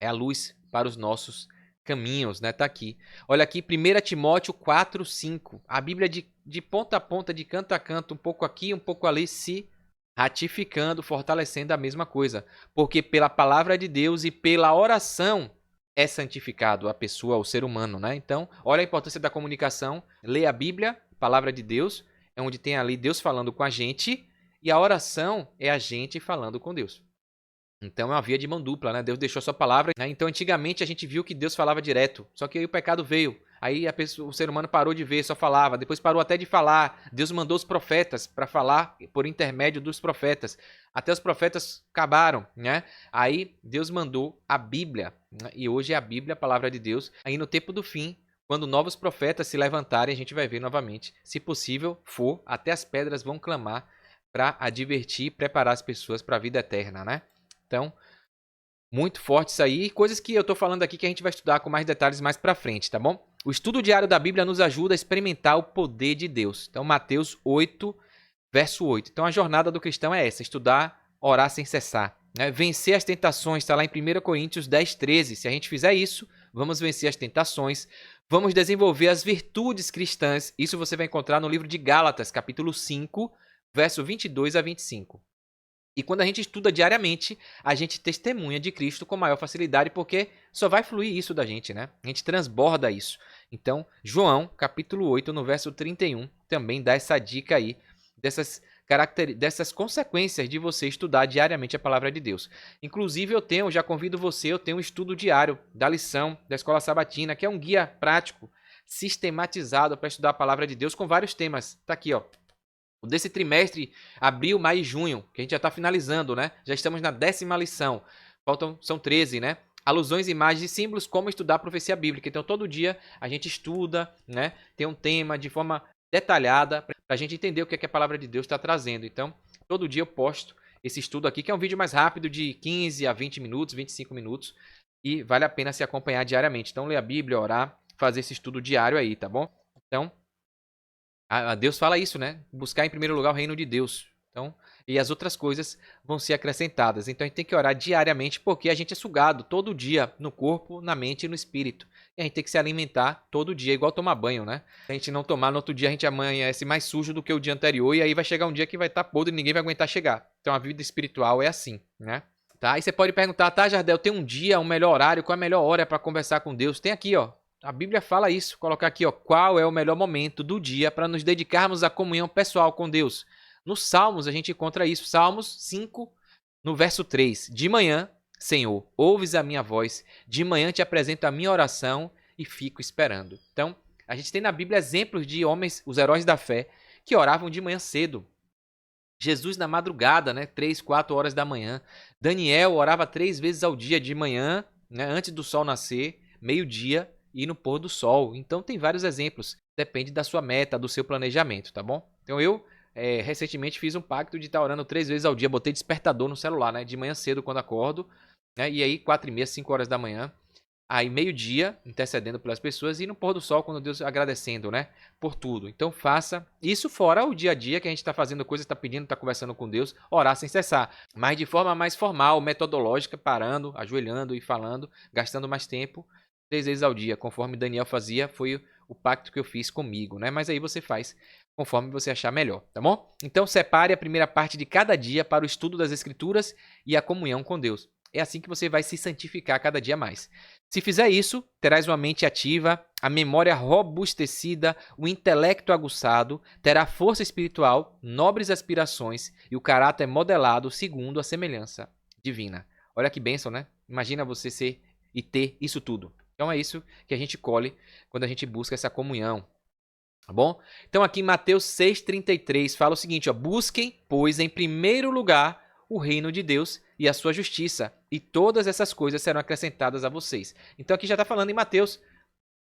É a luz para os nossos caminhos, né? Tá aqui. Olha aqui, 1 Timóteo 4, 5. A Bíblia de ponta a ponta, de canto a canto, um pouco aqui, um pouco ali, se ratificando, fortalecendo a mesma coisa. Porque pela palavra de Deus e pela oração é santificado a pessoa, o ser humano, né? Então, olha a importância da comunicação. Lê a Bíblia, palavra de Deus, é onde tem ali Deus falando com a gente, e a oração é a gente falando com Deus. Então é uma via de mão dupla, né? Deus deixou a sua palavra, né? Então antigamente a gente viu que Deus falava direto, só que aí o pecado veio. Aí o ser humano parou de ver, só falava, depois parou até de falar. Deus mandou os profetas para falar por intermédio dos profetas. Até os profetas acabaram, né? Aí Deus mandou a Bíblia, né? E hoje é a Bíblia, a palavra de Deus. Aí no tempo do fim, quando novos profetas se levantarem, a gente vai ver novamente. Se possível for, até as pedras vão clamar para advertir e preparar as pessoas para a vida eterna, né? Então, muito forte isso aí. Coisas que eu estou falando aqui que a gente vai estudar com mais detalhes mais para frente, tá bom? O estudo diário da Bíblia nos ajuda a experimentar o poder de Deus. Então, Mateus 8, verso 8. Então, a jornada do cristão é essa, estudar, orar sem cessar, né? Vencer as tentações, está lá em 1 Coríntios 10, 13. Se a gente fizer isso, vamos vencer as tentações, vamos desenvolver as virtudes cristãs. Isso você vai encontrar no livro de Gálatas, capítulo 5, verso 22 a 25. E quando a gente estuda diariamente, a gente testemunha de Cristo com maior facilidade, porque só vai fluir isso da gente, né? A gente transborda isso. Então, João, capítulo 8, no verso 31, também dá essa dica aí, dessas consequências de você estudar diariamente a palavra de Deus. Inclusive, já convido você, eu tenho um estudo diário da lição da Escola Sabatina, que é um guia prático, sistematizado para estudar a palavra de Deus com vários temas. Tá aqui, ó. Desse trimestre, abril, maio e junho, que a gente já está finalizando, né? Já estamos na 10ª lição. São 13, né? Alusões, imagens e símbolos, como estudar a profecia bíblica. Então, todo dia a gente estuda, né? Tem um tema de forma detalhada para a gente entender o que, é que a palavra de Deus está trazendo. Então, todo dia eu posto esse estudo aqui, que é um vídeo mais rápido, de 15 a 20 minutos, 25 minutos. E vale a pena se acompanhar diariamente. Então, ler a Bíblia, orar, fazer esse estudo diário aí, tá bom? Então, Deus fala isso, né? Buscar em primeiro lugar o reino de Deus. Então, e as outras coisas vão ser acrescentadas. Então a gente tem que orar diariamente, porque a gente é sugado todo dia no corpo, na mente e no espírito. E a gente tem que se alimentar todo dia, igual tomar banho, né? Se a gente não tomar, no outro dia a gente amanhece mais sujo do que o dia anterior, e aí vai chegar um dia que vai estar podre e ninguém vai aguentar chegar. Então a vida espiritual é assim, né? Tá? E você pode perguntar, tá, Jardel, tem um dia, um melhor horário, qual é a melhor hora para conversar com Deus? Tem aqui, ó. A Bíblia fala isso, colocar aqui, ó, qual é o melhor momento do dia para nos dedicarmos à comunhão pessoal com Deus. Nos Salmos a gente encontra isso. Salmos 5, no verso 3. De manhã, Senhor, ouves a minha voz. De manhã te apresento a minha oração e fico esperando. Então, a gente tem na Bíblia exemplos de homens, os heróis da fé, que oravam de manhã cedo. Jesus na madrugada, né? 3, 4 horas da manhã. Daniel orava 3 vezes ao dia de manhã, né? Antes do sol nascer, meio-dia e no pôr do sol. Então tem vários exemplos. Depende da sua meta, do seu planejamento, tá bom? Então eu recentemente fiz um pacto de estar orando 3 vezes ao dia. Botei despertador no celular, né? De manhã cedo quando acordo, né? E aí 4h30, 5 horas da manhã. Aí meio-dia, intercedendo pelas pessoas, e no pôr do sol, quando Deus agradecendo, né? Por tudo. Então faça isso fora o dia a dia que a gente está fazendo coisas, está pedindo, está conversando com Deus, orar sem cessar. Mas de forma mais formal, metodológica, parando, ajoelhando e falando, gastando mais tempo, 3 vezes ao dia, conforme Daniel fazia, foi o pacto que eu fiz comigo, né? Mas aí você faz conforme você achar melhor, tá bom? Então separe a primeira parte de cada dia para o estudo das Escrituras e a comunhão com Deus. É assim que você vai se santificar cada dia mais. Se fizer isso, terás uma mente ativa, a memória robustecida, o intelecto aguçado, terá força espiritual, nobres aspirações e o caráter modelado segundo a semelhança divina. Olha que bênção, né? Imagina você ser e ter isso tudo. Então é isso que a gente colhe quando a gente busca essa comunhão. Tá bom? Então aqui em Mateus 6,33 fala o seguinte, ó, busquem, pois, em primeiro lugar o reino de Deus e a sua justiça, e todas essas coisas serão acrescentadas a vocês. Então aqui já está falando em Mateus,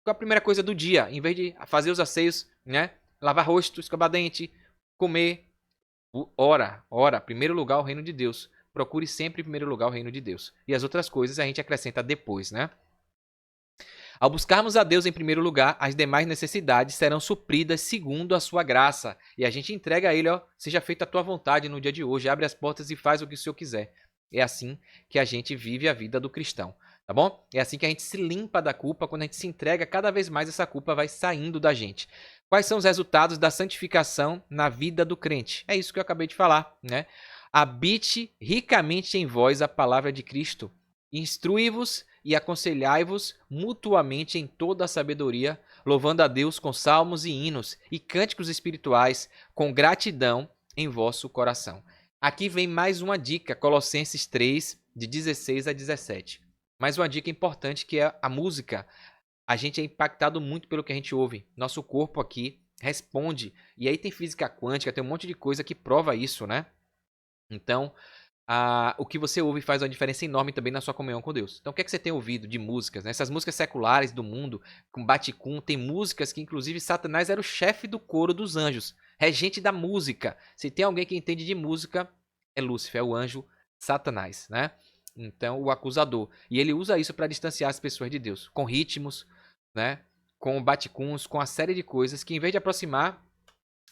qual a primeira coisa do dia, em vez de fazer os asseios, né? Lavar rosto, escovar dente, comer, ora, primeiro lugar o reino de Deus. Procure sempre em primeiro lugar o reino de Deus. E as outras coisas a gente acrescenta depois, né? Ao buscarmos a Deus em primeiro lugar, as demais necessidades serão supridas segundo a sua graça. E a gente entrega a Ele, ó, seja feita a tua vontade no dia de hoje, abre as portas e faz o que o Senhor quiser. É assim que a gente vive a vida do cristão, tá bom? É assim que a gente se limpa da culpa, quando a gente se entrega, cada vez mais essa culpa vai saindo da gente. Quais são os resultados da santificação na vida do crente? É isso que eu acabei de falar, né? Habite ricamente em vós a palavra de Cristo. Instrui-vos e aconselhai-vos mutuamente em toda a sabedoria, louvando a Deus com salmos e hinos e cânticos espirituais, com gratidão em vosso coração. Aqui vem mais uma dica, Colossenses 3, de 16 a 17. Mais uma dica importante que é a música. A gente é impactado muito pelo que a gente ouve. Nosso corpo aqui responde. E aí tem física quântica, tem um monte de coisa que prova isso, né? Então, o que você ouve faz uma diferença enorme também na sua comunhão com Deus. Então, o que é que você tem ouvido de músicas? Né? Essas músicas seculares do mundo, com baticum, tem músicas que, inclusive, Satanás era o chefe do coro dos anjos, regente da música. Se tem alguém que entende de música, é Lúcifer, é o anjo Satanás, né? Então, o acusador. E ele usa isso para distanciar as pessoas de Deus, com ritmos, né? Com baticuns, com uma série de coisas que, em vez de aproximar,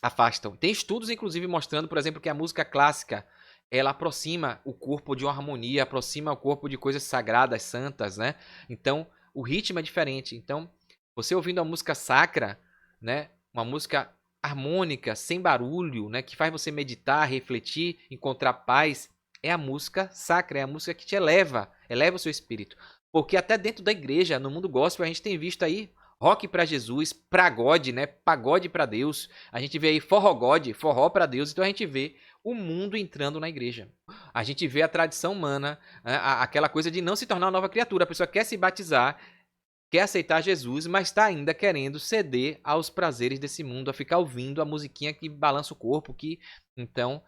afastam. Tem estudos, inclusive, mostrando, por exemplo, que a música clássica ela aproxima o corpo de uma harmonia, aproxima o corpo de coisas sagradas, santas, né? Então, o ritmo é diferente. Então, você ouvindo uma música sacra, né? Uma música harmônica, sem barulho, né? Que faz você meditar, refletir, encontrar paz, é a música sacra, é a música que te eleva o seu espírito. Porque até dentro da igreja, no mundo gospel, a gente tem visto aí rock para Jesus, pragode, né? Pagode para Deus. A gente vê aí forrogode, forró para Deus. Então a gente vê o mundo entrando na igreja. A gente vê a tradição humana, aquela coisa de não se tornar uma nova criatura. A pessoa quer se batizar, quer aceitar Jesus, mas está ainda querendo ceder aos prazeres desse mundo, a ficar ouvindo a musiquinha que balança o corpo, que então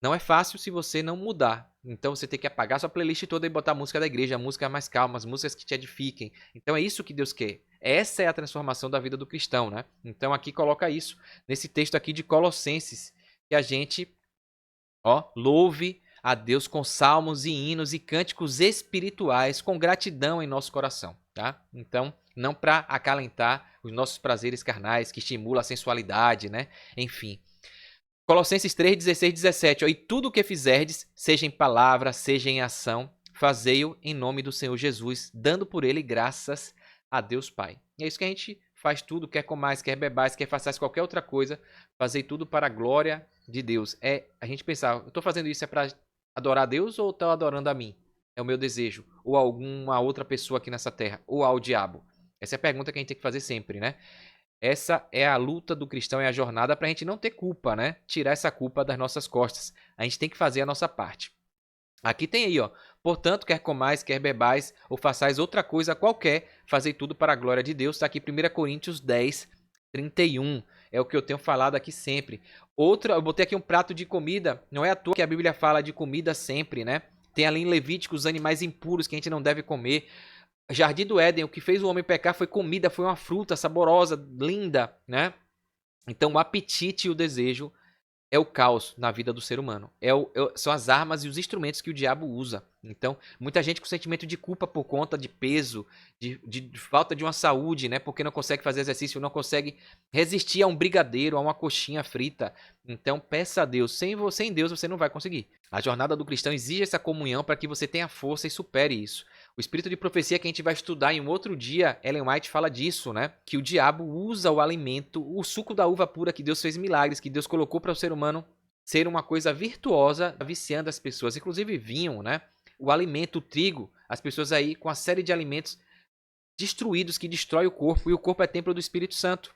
não é fácil se você não mudar. Então você tem que apagar sua playlist toda e botar a música da igreja, música mais calma, as músicas que te edifiquem. Então é isso que Deus quer. Essa é a transformação da vida do cristão, né? Então aqui coloca isso nesse texto aqui de Colossenses, que a gente louve a Deus com salmos e hinos e cânticos espirituais com gratidão em nosso coração, tá? Então, não para acalentar os nossos prazeres carnais, que estimula a sensualidade, né? Enfim. Colossenses 3, 16, 17. E tudo o que fizerdes, seja em palavra, seja em ação, fazei-o em nome do Senhor Jesus, dando por ele graças a Deus Pai. E é isso que a gente faz tudo, quer comais, quer bebais, quer façais qualquer outra coisa, fazer tudo para a glória de Deus. É a gente pensar, eu estou fazendo isso é para adorar a Deus ou estou adorando a mim? É o meu desejo. Ou a alguma outra pessoa aqui nessa terra. Ou ao diabo. Essa é a pergunta que a gente tem que fazer sempre, né? Essa é a luta do cristão, é a jornada para a gente não ter culpa, né? Tirar essa culpa das nossas costas. A gente tem que fazer a nossa parte. Aqui tem aí, ó. Portanto, quer comais, quer bebais, ou façais outra coisa qualquer, fazei tudo para a glória de Deus. Está aqui 1 Coríntios 10, 31. É o que eu tenho falado aqui sempre. Outra, eu botei aqui um prato de comida. Não é à toa que a Bíblia fala de comida sempre, né? Tem ali em Levítico os animais impuros que a gente não deve comer. Jardim do Éden, o que fez o homem pecar foi comida, foi uma fruta saborosa, linda, né? Então o apetite e o desejo é o caos na vida do ser humano. São as armas e os instrumentos que o diabo usa. Então, muita gente com sentimento de culpa por conta de peso, de falta de uma saúde, né? Porque não consegue fazer exercício, não consegue resistir a um brigadeiro, a uma coxinha frita. Então, peça a Deus. Sem Deus você não vai conseguir. A jornada do cristão exige essa comunhão para que você tenha força e supere isso. O espírito de profecia que a gente vai estudar em um outro dia, Ellen White fala disso, né? Que o diabo usa o alimento, o suco da uva pura que Deus fez milagres, que Deus colocou para o ser humano ser uma coisa virtuosa, viciando as pessoas. Inclusive vinho, né? O alimento, o trigo, as pessoas aí com a série de alimentos destruídos que destrói o corpo, e o corpo é templo do Espírito Santo.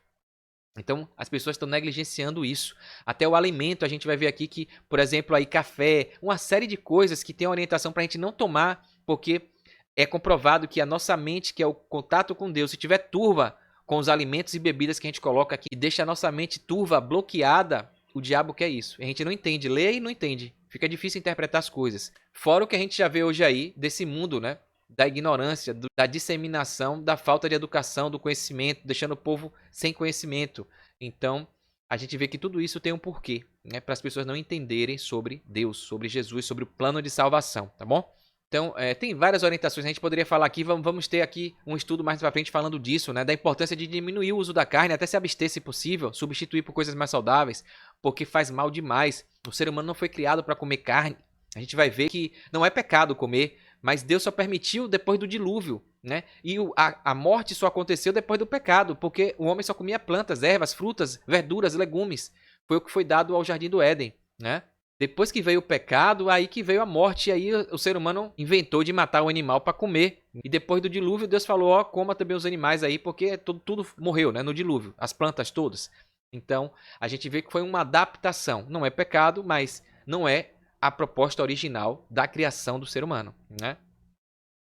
Então, as pessoas estão negligenciando isso. Até o alimento, a gente vai ver aqui que, por exemplo, aí café, uma série de coisas que tem orientação para a gente não tomar, porque é comprovado que a nossa mente, que é o contato com Deus, se tiver turva com os alimentos e bebidas que a gente coloca aqui, e deixa a nossa mente turva, bloqueada, o diabo quer isso. A gente não entende, lê e não entende. Fica difícil interpretar as coisas. Fora o que a gente já vê hoje aí, desse mundo, né? Da ignorância, da disseminação, da falta de educação, do conhecimento, deixando o povo sem conhecimento. Então, a gente vê que tudo isso tem um porquê, né? Para as pessoas não entenderem sobre Deus, sobre Jesus, sobre o plano de salvação, tá bom? Então, tem várias orientações, a gente poderia falar aqui, vamos ter aqui um estudo mais pra frente falando disso, né? Da importância de diminuir o uso da carne, até se abster se possível, substituir por coisas mais saudáveis, porque faz mal demais. O ser humano não foi criado para comer carne. A gente vai ver que não é pecado comer, mas Deus só permitiu depois do dilúvio, né? E a morte só aconteceu depois do pecado, porque o homem só comia plantas, ervas, frutas, verduras, legumes. Foi o que foi dado ao Jardim do Éden, né? Depois que veio o pecado, aí que veio a morte, e aí o ser humano inventou de matar o animal para comer. E depois do dilúvio, Deus falou, ó, coma também os animais aí, porque tudo morreu, né, no dilúvio, as plantas todas. Então, a gente vê que foi uma adaptação. Não é pecado, mas não é a proposta original da criação do ser humano, né?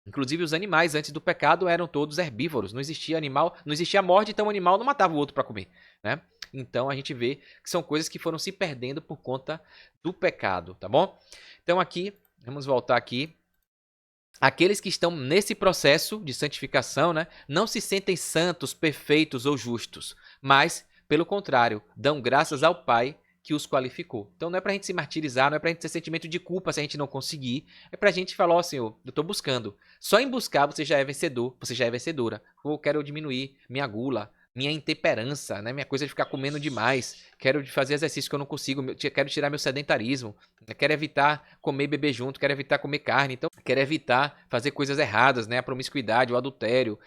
Inclusive os animais antes do pecado eram todos herbívoros, não existia animal, não existia morte, então o animal não matava o outro para comer, né? Então a gente vê que são coisas que foram se perdendo por conta do pecado, tá bom? Então aqui, vamos voltar aqui. Aqueles que estão nesse processo de santificação, né, não se sentem santos, perfeitos ou justos, mas, pelo contrário, dão graças ao Pai que os qualificou. Então não é pra gente se martirizar, não é pra gente ter sentimento de culpa se a gente não conseguir, é pra gente falar, ó, Senhor, eu tô buscando. Só em buscar você já é vencedor, você já é vencedora. Eu quero diminuir minha gula, minha intemperança, né? Minha coisa de ficar comendo demais. Quero fazer exercício que eu não consigo, quero tirar meu sedentarismo. Quero evitar comer e beber junto, quero evitar comer carne. Então, quero evitar fazer coisas erradas, né? A promiscuidade, o adultério,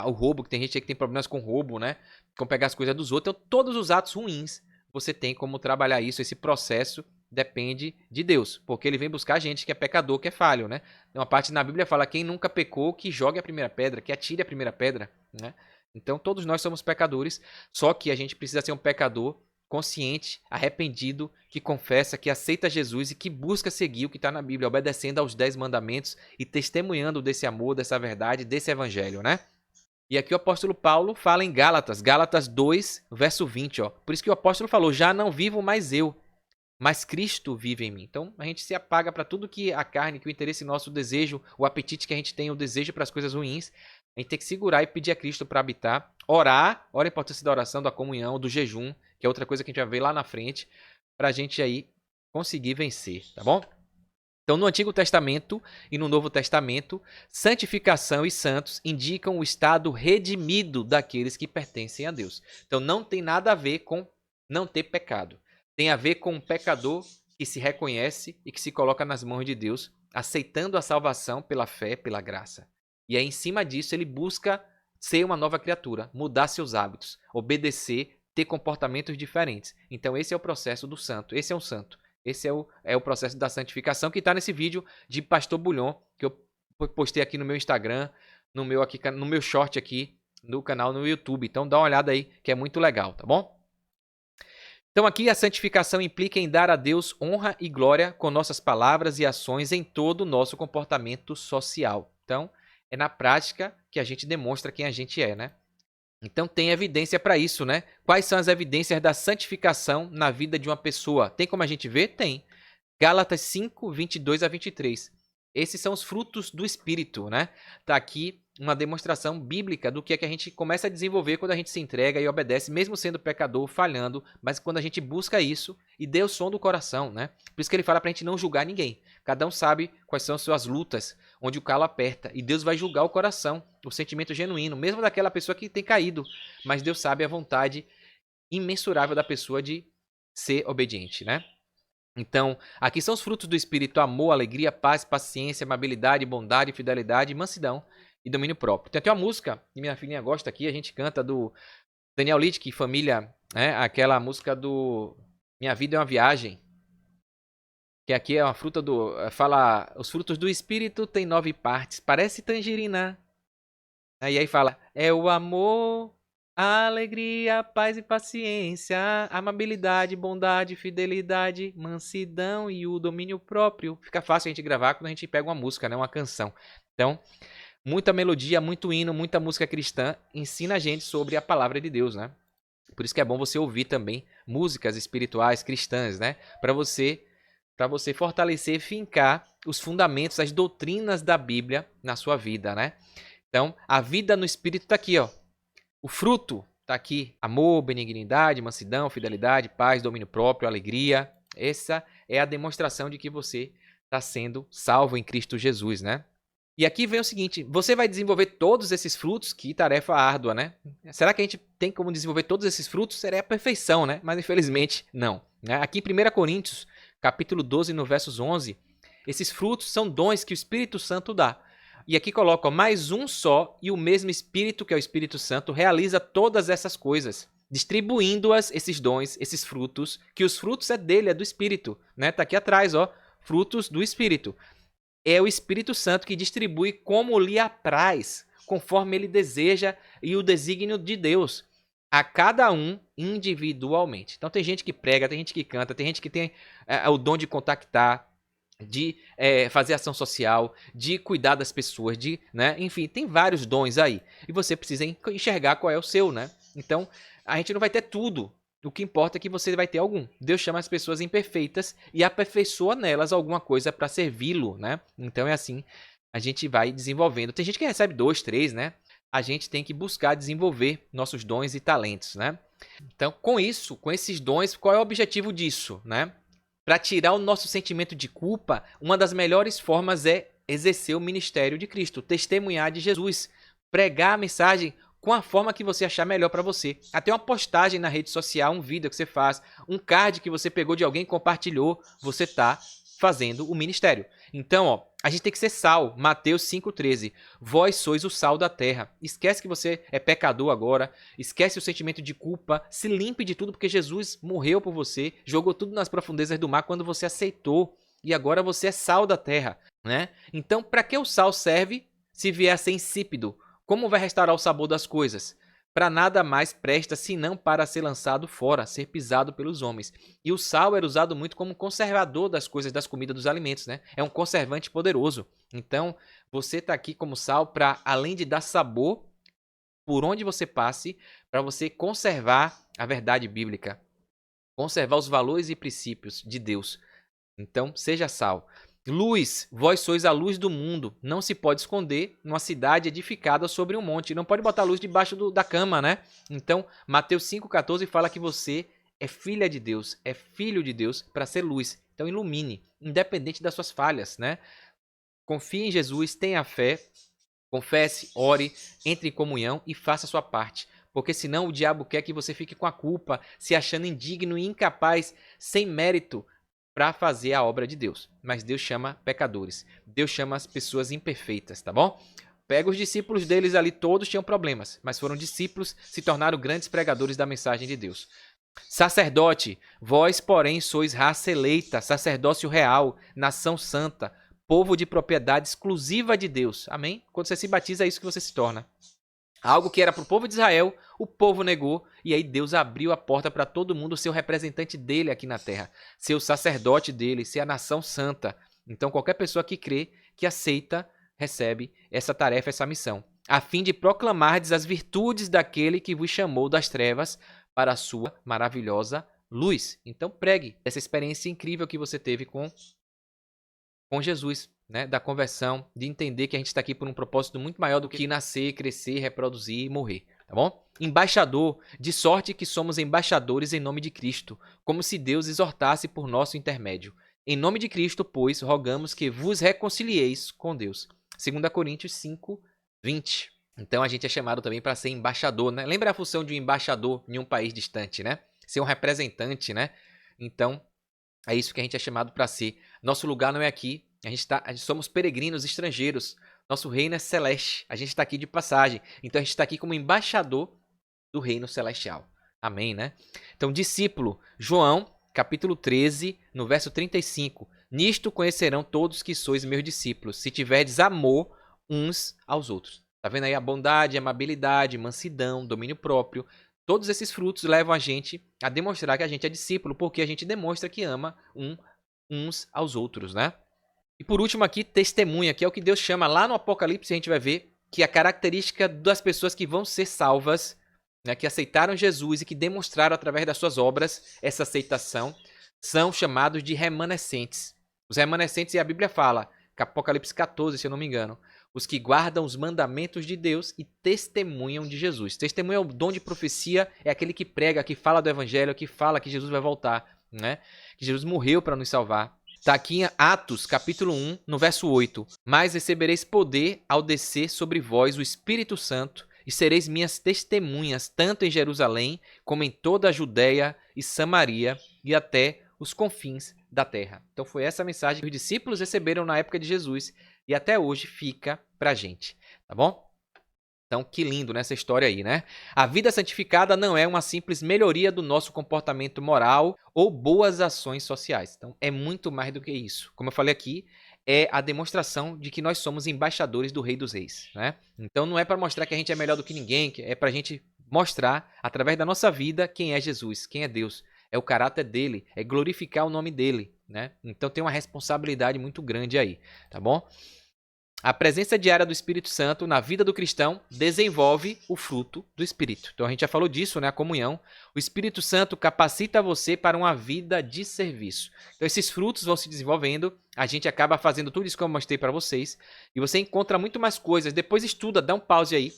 o roubo, que tem gente aí que tem problemas com roubo, né? Com pegar as coisas dos outros. Então, todos os atos ruins, você tem como trabalhar isso. Esse processo depende de Deus, porque ele vem buscar gente que é pecador, que é falho, né? Uma parte na Bíblia fala, quem nunca pecou, que jogue a primeira pedra, que atire a primeira pedra, né? Então, todos nós somos pecadores, só que a gente precisa ser um pecador consciente, arrependido, que confessa, que aceita Jesus e que busca seguir o que está na Bíblia, obedecendo aos 10 mandamentos e testemunhando desse amor, dessa verdade, desse evangelho, né? E aqui o apóstolo Paulo fala em Gálatas, Gálatas 2, verso 20, ó. Por isso que o apóstolo falou, já não vivo mais eu, mas Cristo vive em mim. Então, a gente se apaga para tudo que a carne, que o interesse nosso, o desejo, o apetite que a gente tem, o desejo para as coisas ruins. A gente tem que segurar e pedir a Cristo para habitar. Orar, ora a importância da oração, da comunhão, do jejum, que é outra coisa que a gente vai ver lá na frente, para a gente aí conseguir vencer, tá bom? Então, no Antigo Testamento e no Novo Testamento, santificação e santos indicam o estado redimido daqueles que pertencem a Deus. Então, não tem nada a ver com não ter pecado. Tem a ver com um pecador que se reconhece e que se coloca nas mãos de Deus, aceitando a salvação pela fé, pela graça. E aí, em cima disso, ele busca ser uma nova criatura, mudar seus hábitos, obedecer, ter comportamentos diferentes. Então, esse é o processo do santo. Esse é um santo. Esse é o processo da santificação que está nesse vídeo de Pastor Bulhon, que eu postei aqui no meu Instagram, no meu short aqui, no canal no YouTube. Então dá uma olhada aí, que é muito legal, tá bom? Então aqui a santificação implica em dar a Deus honra e glória com nossas palavras e ações em todo o nosso comportamento social. Então, é na prática que a gente demonstra quem a gente é, né? Então tem evidência para isso, né? Quais são as evidências da santificação na vida de uma pessoa? Tem como a gente ver? Tem. Gálatas 5, 22 a 23. Esses são os frutos do Espírito, né? Tá aqui uma demonstração bíblica do que é que a gente começa a desenvolver quando a gente se entrega e obedece, mesmo sendo pecador, falhando, mas quando a gente busca isso e dê o som do coração, né? Por isso que ele fala pra gente não julgar ninguém. Cada um sabe quais são as suas lutas, onde o calo aperta, e Deus vai julgar o coração, o sentimento genuíno, mesmo daquela pessoa que tem caído, mas Deus sabe a vontade imensurável da pessoa de ser obediente, né? Então, aqui são os frutos do Espírito: amor, alegria, paz, paciência, amabilidade, bondade, fidelidade, mansidão e domínio próprio. Tem até uma música que minha filhinha gosta aqui, a gente canta, do Daniel Littke, Família, né? Aquela música do Minha Vida é uma Viagem, que aqui é uma fruta do... Fala, os frutos do Espírito têm 9 partes, parece tangerina. E aí fala, é o amor, a alegria, a paz e paciência, a amabilidade, bondade, fidelidade, mansidão e o domínio próprio. Fica fácil a gente gravar quando a gente pega uma música, né? Uma canção. Então, muita melodia, muito hino, muita música cristã ensina a gente sobre a palavra de Deus, né? Por isso que é bom você ouvir também músicas espirituais cristãs, né? Para você fortalecer e fincar os fundamentos, as doutrinas da Bíblia na sua vida, né? Então, a vida no Espírito está aqui, ó. O fruto está aqui: amor, benignidade, mansidão, fidelidade, paz, domínio próprio, alegria. Essa é a demonstração de que você está sendo salvo em Cristo Jesus, né? E aqui vem o seguinte: você vai desenvolver todos esses frutos? Que tarefa árdua, né? Será que a gente tem como desenvolver todos esses frutos? Seria a perfeição, né? Mas infelizmente não, né? Aqui em 1 Coríntios, capítulo 12, no versos 11, esses frutos são dons que o Espírito Santo dá. E aqui coloca, ó, mais um só e o mesmo Espírito, que é o Espírito Santo, realiza todas essas coisas, distribuindo-as, esses dons, esses frutos, que os frutos é dele, é do Espírito, né? Tá aqui atrás, ó, frutos do Espírito. É o Espírito Santo que distribui como lhe apraz, conforme ele deseja e o desígnio de Deus, a cada um individualmente. Então tem gente que prega, tem gente que canta, tem gente que tem o dom de contactar, de fazer ação social, de cuidar das pessoas, né? Enfim, tem vários dons aí. E você precisa enxergar qual é o seu, né? Então, a gente não vai ter tudo. O que importa é que você vai ter algum. Deus chama as pessoas imperfeitas e aperfeiçoa nelas alguma coisa para servi-lo, né? Então é assim, a gente vai desenvolvendo. Tem gente que recebe 2, 3, né? A gente tem que buscar desenvolver nossos dons e talentos, né? Então, com isso, com esses dons, qual é o objetivo disso, né? Para tirar o nosso sentimento de culpa, uma das melhores formas é exercer o ministério de Cristo, testemunhar de Jesus, pregar a mensagem com a forma que você achar melhor para você. Até uma postagem na rede social, um vídeo que você faz, um card que você pegou de alguém e compartilhou, você está fazendo o ministério. Então, ó, a gente tem que ser sal. Mateus 5,13. Vós sois o sal da terra. Esquece que você é pecador agora. Esquece o sentimento de culpa. Se limpe de tudo, porque Jesus morreu por você. Jogou tudo nas profundezas do mar quando você aceitou. E agora você é sal da terra, né? Então, para que o sal serve se vier a ser insípido? Como vai restaurar o sabor das coisas? Para nada mais presta senão para ser lançado fora, ser pisado pelos homens. E o sal era usado muito como conservador das coisas, das comidas, dos alimentos, né? É um conservante poderoso. Então, você está aqui como sal para, além de dar sabor, por onde você passe, para você conservar a verdade bíblica, conservar os valores e princípios de Deus. Então, seja sal. Luz, vós sois a luz do mundo. Não se pode esconder numa cidade edificada sobre um monte. Não pode botar luz debaixo da cama, né? Então, Mateus 5,14 fala que você é filha de Deus, é filho de Deus para ser luz. Então, ilumine, independente das suas falhas, né? Confie em Jesus, tenha fé, confesse, ore, entre em comunhão e faça a sua parte. Porque senão o diabo quer que você fique com a culpa, se achando indigno e incapaz, sem mérito, para fazer a obra de Deus. Mas Deus chama pecadores. Deus chama as pessoas imperfeitas, tá bom? Pega os discípulos deles ali, todos tinham problemas, mas foram discípulos, se tornaram grandes pregadores da mensagem de Deus. Sacerdote, vós, porém, sois raça eleita, sacerdócio real, nação santa, povo de propriedade exclusiva de Deus. Amém? Quando você se batiza, é isso que você se torna. Algo que era para o povo de Israel, o povo negou, e aí Deus abriu a porta para todo mundo ser o representante dele aqui na terra, ser o sacerdote dele, ser a nação santa. Então qualquer pessoa que crê, que aceita, recebe essa tarefa, essa missão, a fim de proclamardes as virtudes daquele que vos chamou das trevas para a sua maravilhosa luz. Então pregue essa experiência incrível que você teve com Jesus, né? Da conversão, de entender que a gente está aqui por um propósito muito maior do que nascer, crescer, reproduzir e morrer, tá bom? Embaixador, de sorte que somos embaixadores em nome de Cristo, como se Deus exortasse por nosso intermédio. Em nome de Cristo, pois, rogamos que vos reconcilieis com Deus. 2 Coríntios 5, 20. Então a gente é chamado também para ser embaixador, né? Lembra a função de um embaixador em um país distante, né? Ser um representante, né? Então, é isso que a gente é chamado para ser. Nosso lugar não é aqui. A gente somos peregrinos estrangeiros. Nosso reino é celeste. A gente está aqui de passagem. Então a gente está aqui como embaixador do reino celestial. Amém, né? Então, discípulo, João, capítulo 13, no verso 35. Nisto conhecerão todos que sois meus discípulos, se tiverdes amor uns aos outros. Tá vendo aí a bondade, a amabilidade, mansidão, domínio próprio. Todos esses frutos levam a gente a demonstrar que a gente é discípulo, porque a gente demonstra que ama uns aos outros, né? E por último aqui, testemunha, que é o que Deus chama lá no Apocalipse, a gente vai ver que a característica das pessoas que vão ser salvas, né, que aceitaram Jesus e que demonstraram através das suas obras essa aceitação, são chamados de remanescentes. Os remanescentes, e a Bíblia fala, Apocalipse 14, se eu não me engano, os que guardam os mandamentos de Deus e testemunham de Jesus. Testemunha é o dom de profecia, é aquele que prega, que fala do evangelho, que fala que Jesus vai voltar, né? Que Jesus morreu para nos salvar. Está aqui em Atos, capítulo 1, no verso 8. Mas recebereis poder ao descer sobre vós o Espírito Santo e sereis minhas testemunhas, tanto em Jerusalém, como em toda a Judéia e Samaria e até os confins da terra. Então foi essa a mensagem que os discípulos receberam na época de Jesus e até hoje fica pra gente, tá bom? Então, que lindo nessa história aí, né? A vida santificada não é uma simples melhoria do nosso comportamento moral ou boas ações sociais. Então, é muito mais do que isso. Como eu falei aqui, é a demonstração de que nós somos embaixadores do Rei dos Reis, né? Então, não é para mostrar que a gente é melhor do que ninguém, é para a gente mostrar, através da nossa vida, quem é Jesus, quem é Deus. É o caráter dele, é glorificar o nome dele, né? Então, tem uma responsabilidade muito grande aí, tá bom? A presença diária do Espírito Santo na vida do cristão desenvolve o fruto do Espírito. Então a gente já falou disso, né? A comunhão. O Espírito Santo capacita você para uma vida de serviço. Então esses frutos vão se desenvolvendo, a gente acaba fazendo tudo isso que eu mostrei para vocês, e você encontra muito mais coisas. Depois estuda, dá um pause aí.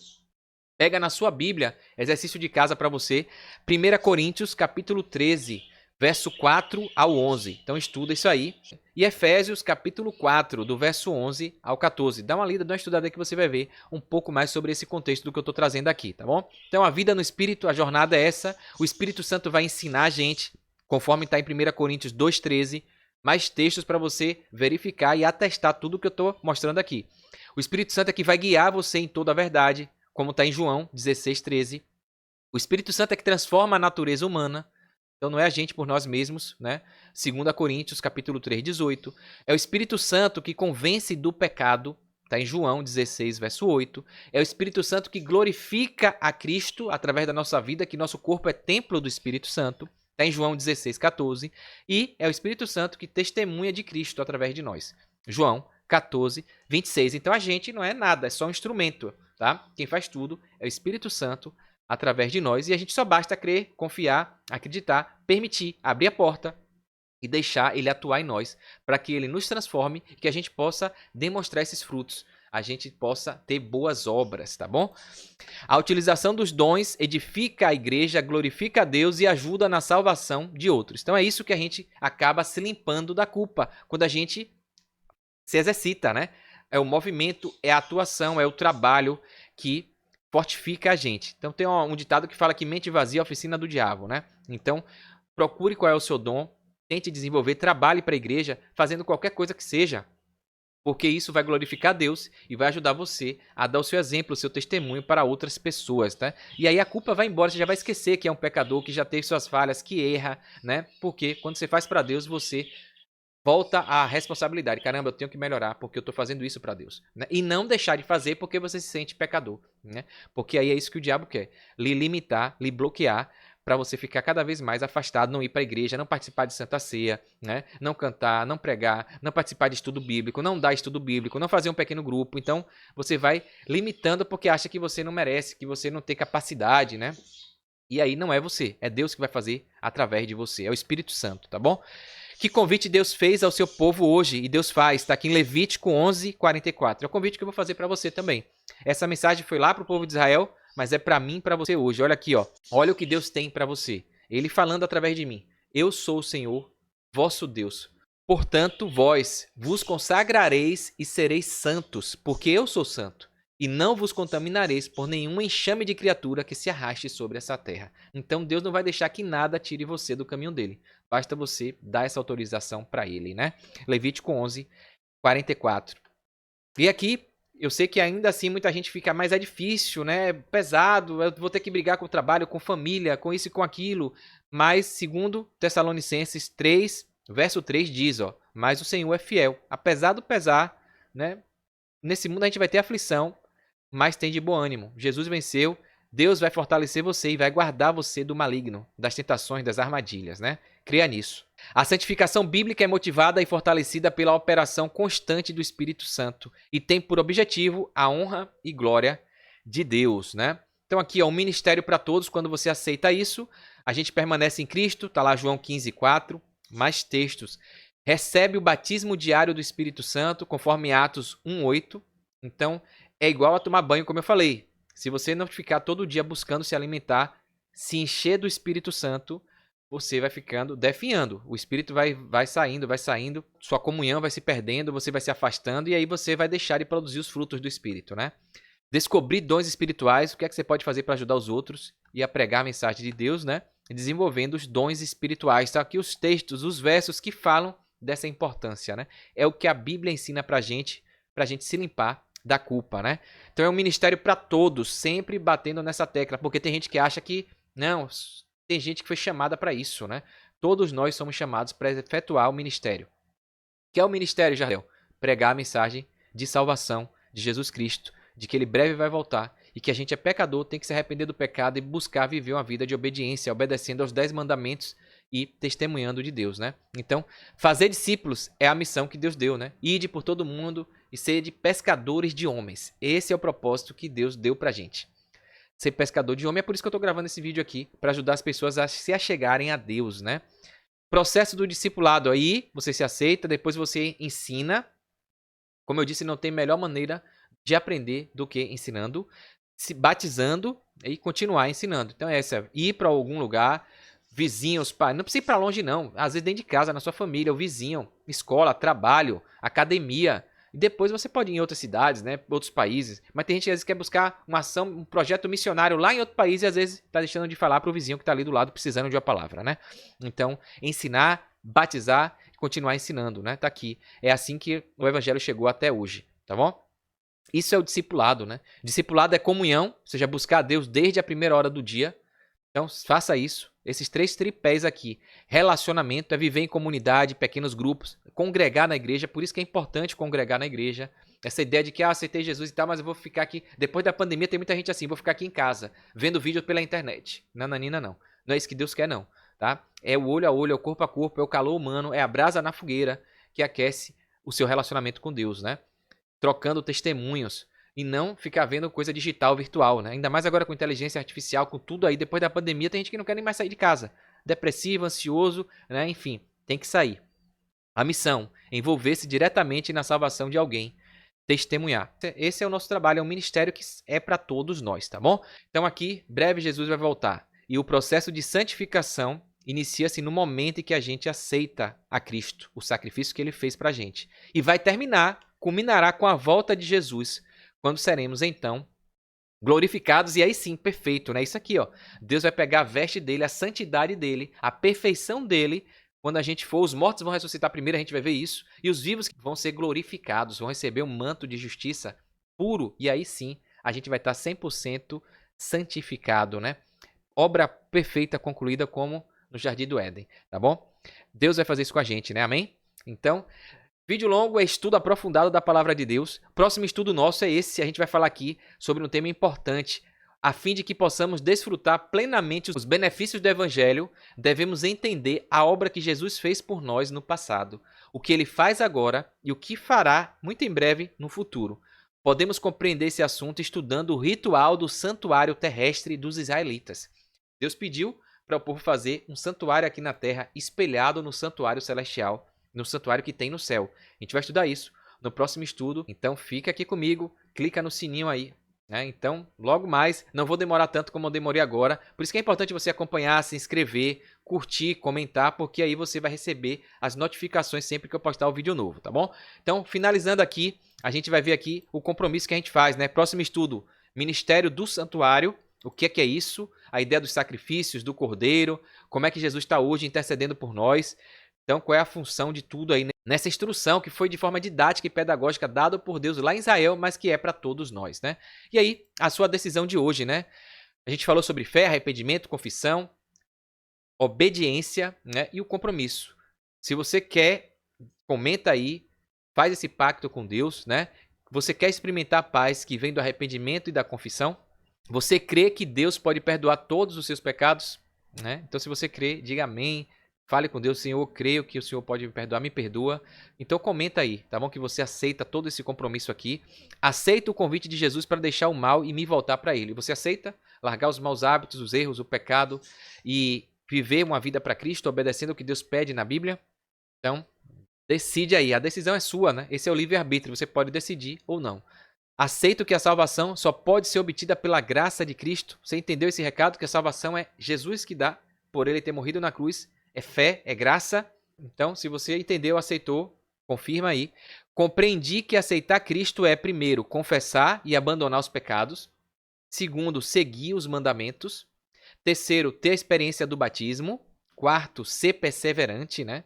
Pega na sua Bíblia, exercício de casa para você, 1 Coríntios capítulo 13, verso 4 ao 11. Então estuda isso aí. E Efésios capítulo 4, do verso 11 ao 14. Dá uma lida, dá uma estudada aí que você vai ver um pouco mais sobre esse contexto do que eu estou trazendo aqui, tá bom? Então a vida no Espírito, a jornada é essa. O Espírito Santo vai ensinar a gente, conforme está em 1 Coríntios 2,13, mais textos para você verificar e atestar tudo o que eu estou mostrando aqui. O Espírito Santo é que vai guiar você em toda a verdade, como está em João 16,13. O Espírito Santo é que transforma a natureza humana. Então não é a gente por nós mesmos, né? 2 Coríntios, capítulo 3, 18. É o Espírito Santo que convence do pecado, está em João 16, verso 8. É o Espírito Santo que glorifica a Cristo através da nossa vida, que nosso corpo é templo do Espírito Santo, está em João 16, 14. E é o Espírito Santo que testemunha de Cristo através de nós. João 14, 26. Então a gente não é nada, é só um instrumento, tá? Quem faz tudo é o Espírito Santo através de nós, e a gente só basta crer, confiar, acreditar, permitir, abrir a porta e deixar ele atuar em nós, para que ele nos transforme e que a gente possa demonstrar esses frutos, a gente possa ter boas obras, tá bom? A utilização dos dons edifica a igreja, glorifica a Deus e ajuda na salvação de outros. Então é isso que a gente acaba se limpando da culpa, quando a gente se exercita, né? É o movimento, é a atuação, é o trabalho que fortifica a gente. Então tem um ditado que fala que mente vazia é a oficina do diabo, né? Então procure qual é o seu dom, tente desenvolver, trabalhe para a igreja, fazendo qualquer coisa que seja, porque isso vai glorificar Deus e vai ajudar você a dar o seu exemplo, o seu testemunho para outras pessoas, tá? E aí a culpa vai embora, você já vai esquecer que é um pecador, que já teve suas falhas, que erra, né? Porque quando você faz para Deus, você volta à responsabilidade. Caramba, eu tenho que melhorar porque eu estou fazendo isso para Deus. Né? E não deixar de fazer porque você se sente pecador. Né? Porque aí é isso que o diabo quer. Lhe limitar, lhe bloquear, para você ficar cada vez mais afastado, não ir para a igreja, não participar de Santa Ceia, né? Não cantar, não pregar, não participar de estudo bíblico, não dar estudo bíblico, não fazer um pequeno grupo. Então, você vai limitando porque acha que você não merece, que você não tem capacidade, né? E aí não é você, é Deus que vai fazer através de você, é o Espírito Santo, tá bom? Que convite Deus fez ao seu povo hoje, e Deus faz, está aqui em Levítico 11:44. É o convite que eu vou fazer para você também. Essa mensagem foi lá para o povo de Israel, mas é para mim e para você hoje. Olha aqui, ó. Olha o que Deus tem para você. Ele falando através de mim. Eu sou o Senhor, vosso Deus. Portanto, vós vos consagrareis e sereis santos, porque eu sou santo. E não vos contaminareis por nenhum enxame de criatura que se arraste sobre essa terra. Então Deus não vai deixar que nada tire você do caminho dele. Basta você dar essa autorização para ele, né? Levítico 11:44. E aqui, eu sei que ainda assim muita gente fica, mas é difícil, né? Pesado, eu vou ter que brigar com o trabalho, com família, com isso e com aquilo. Mas, segundo Tessalonicenses 3, verso 3 diz, ó, mas o Senhor é fiel. Apesar do pesar, né? Nesse mundo a gente vai ter aflição, mas tem de bom ânimo. Jesus venceu, Deus vai fortalecer você e vai guardar você do maligno, das tentações, das armadilhas, né? Creia nisso. A santificação bíblica é motivada e fortalecida pela operação constante do Espírito Santo e tem por objetivo a honra e glória de Deus, né? Então aqui, ó, um ministério para todos. Quando você aceita isso, a gente permanece em Cristo, tá lá João 15:4, mais textos. Recebe o batismo diário do Espírito Santo, conforme Atos 1:8. Então, é igual a tomar banho, como eu falei. Se você não ficar todo dia buscando se alimentar, se encher do Espírito Santo, você vai ficando definhando. O Espírito vai saindo, sua comunhão vai se perdendo, você vai se afastando e aí você vai deixar de produzir os frutos do Espírito, né? Descobrir dons espirituais, o que é que você pode fazer para ajudar os outros e a pregar a mensagem de Deus, né? Desenvolvendo os dons espirituais. Tá aqui os textos, os versos que falam dessa importância, né? É o que a Bíblia ensina pra gente se limpar da culpa, né? Então é um ministério para todos, sempre batendo nessa tecla, porque tem gente que acha que não, tem gente que foi chamada para isso, né? Todos nós somos chamados para efetuar o ministério. Que é o ministério, Jardel? Pregar a mensagem de salvação de Jesus Cristo, de que ele breve vai voltar e que a gente é pecador, tem que se arrepender do pecado e buscar viver uma vida de obediência, obedecendo aos 10 mandamentos e testemunhando de Deus, né? Então, fazer discípulos é a missão que Deus deu, né? Ide por todo mundo e sede pescadores de homens. Esse é o propósito que Deus deu pra gente. Ser pescador de homem, é por isso que eu tô gravando esse vídeo aqui, para ajudar as pessoas a se achegarem a Deus, né? Processo do discipulado, aí você se aceita, depois você ensina. Como eu disse, não tem melhor maneira de aprender do que ensinando, se batizando e continuar ensinando. Então essa, ir para algum lugar, vizinhos, pai, não precisa ir para longe não, às vezes dentro de casa, na sua família, o vizinho, escola, trabalho, academia. E depois você pode ir em outras cidades, né, outros países. Mas tem gente que às vezes quer buscar uma ação, um projeto missionário lá em outro país e às vezes está deixando de falar para o vizinho que está ali do lado precisando de uma palavra, né? Então, ensinar, batizar e continuar ensinando, né? Tá aqui. É assim que o evangelho chegou até hoje, tá bom? Isso é o discipulado, né? Discipulado é comunhão, ou seja, buscar a Deus desde a primeira hora do dia. Então, faça isso. Esses 3 tripés aqui. Relacionamento é viver em comunidade, pequenos grupos, congregar na igreja. Por isso que é importante congregar na igreja. Essa ideia de que, aceitei Jesus e tal, mas eu vou ficar aqui. Depois da pandemia tem muita gente assim, vou ficar aqui em casa, vendo vídeo pela internet. Nananina, não. Não é isso que Deus quer, não. Tá? É o olho a olho, é o corpo a corpo, é o calor humano, é a brasa na fogueira que aquece o seu relacionamento com Deus, né? Trocando testemunhos. E não ficar vendo coisa digital, virtual, né? Ainda mais agora com inteligência artificial, com tudo aí. Depois da pandemia, tem gente que não quer nem mais sair de casa. Depressivo, ansioso, né? Enfim, tem que sair. A missão, envolver-se diretamente na salvação de alguém. Testemunhar. Esse é o nosso trabalho, é um ministério que é para todos nós, tá bom? Então aqui, breve Jesus vai voltar. E o processo de santificação inicia-se no momento em que a gente aceita a Cristo, o sacrifício que ele fez pra gente. E vai terminar, culminará com a volta de Jesus, quando seremos, então, glorificados e aí sim, perfeito, né? Isso aqui, ó. Deus vai pegar a veste dele, a santidade dele, a perfeição dele. Quando a gente for, os mortos vão ressuscitar primeiro, a gente vai ver isso. E os vivos vão ser glorificados, vão receber um manto de justiça puro. E aí sim, a gente vai estar 100% santificado, né? Obra perfeita concluída como no Jardim do Éden, tá bom? Deus vai fazer isso com a gente, né? Amém? Então, vídeo longo é estudo aprofundado da palavra de Deus. Próximo estudo nosso é esse. A gente vai falar aqui sobre um tema importante. A fim de que possamos desfrutar plenamente os benefícios do Evangelho, devemos entender a obra que Jesus fez por nós no passado, o que ele faz agora e o que fará muito em breve no futuro. Podemos compreender esse assunto estudando o ritual do santuário terrestre dos israelitas. Deus pediu para o povo fazer um santuário aqui na terra, espelhado no santuário celestial, no santuário que tem no céu. A gente vai estudar isso no próximo estudo, então fica aqui comigo, clica no sininho aí. Então, logo mais, não vou demorar tanto como eu demorei agora, por isso que é importante você acompanhar, se inscrever, curtir, comentar, porque aí você vai receber as notificações sempre que eu postar o vídeo novo, tá bom? Então, finalizando aqui, a gente vai ver aqui o compromisso que a gente faz, né? Próximo estudo, Ministério do Santuário, o que é isso? A ideia dos sacrifícios, do Cordeiro, como é que Jesus está hoje intercedendo por nós. Então, qual é a função de tudo aí nessa instrução que foi de forma didática e pedagógica dada por Deus lá em Israel, mas que é para todos nós, né? E aí, a sua decisão de hoje, né? A gente falou sobre fé, arrependimento, confissão, obediência, né? E o compromisso. Se você quer, comenta aí, faz esse pacto com Deus, né? Você quer experimentar a paz que vem do arrependimento e da confissão? Você crê que Deus pode perdoar todos os seus pecados, né? Então, se você crê, diga amém. Fale com Deus, Senhor, eu creio que o Senhor pode me perdoar, me perdoa. Então comenta aí, tá bom? Que você aceita todo esse compromisso aqui. Aceita o convite de Jesus para deixar o mal e me voltar para Ele. Você aceita largar os maus hábitos, os erros, o pecado e viver uma vida para Cristo, obedecendo o que Deus pede na Bíblia? Então, decide aí. A decisão é sua, né? Esse é o livre-arbítrio. Você pode decidir ou não. Aceito que a salvação só pode ser obtida pela graça de Cristo. Você entendeu esse recado? Que a salvação é Jesus que dá, por Ele ter morrido na cruz. É fé, é graça. Então, se você entendeu, aceitou, confirma aí. Compreendi que aceitar Cristo é, primeiro, confessar e abandonar os pecados. Segundo, seguir os mandamentos. Terceiro, ter a experiência do batismo. Quarto, ser perseverante, né?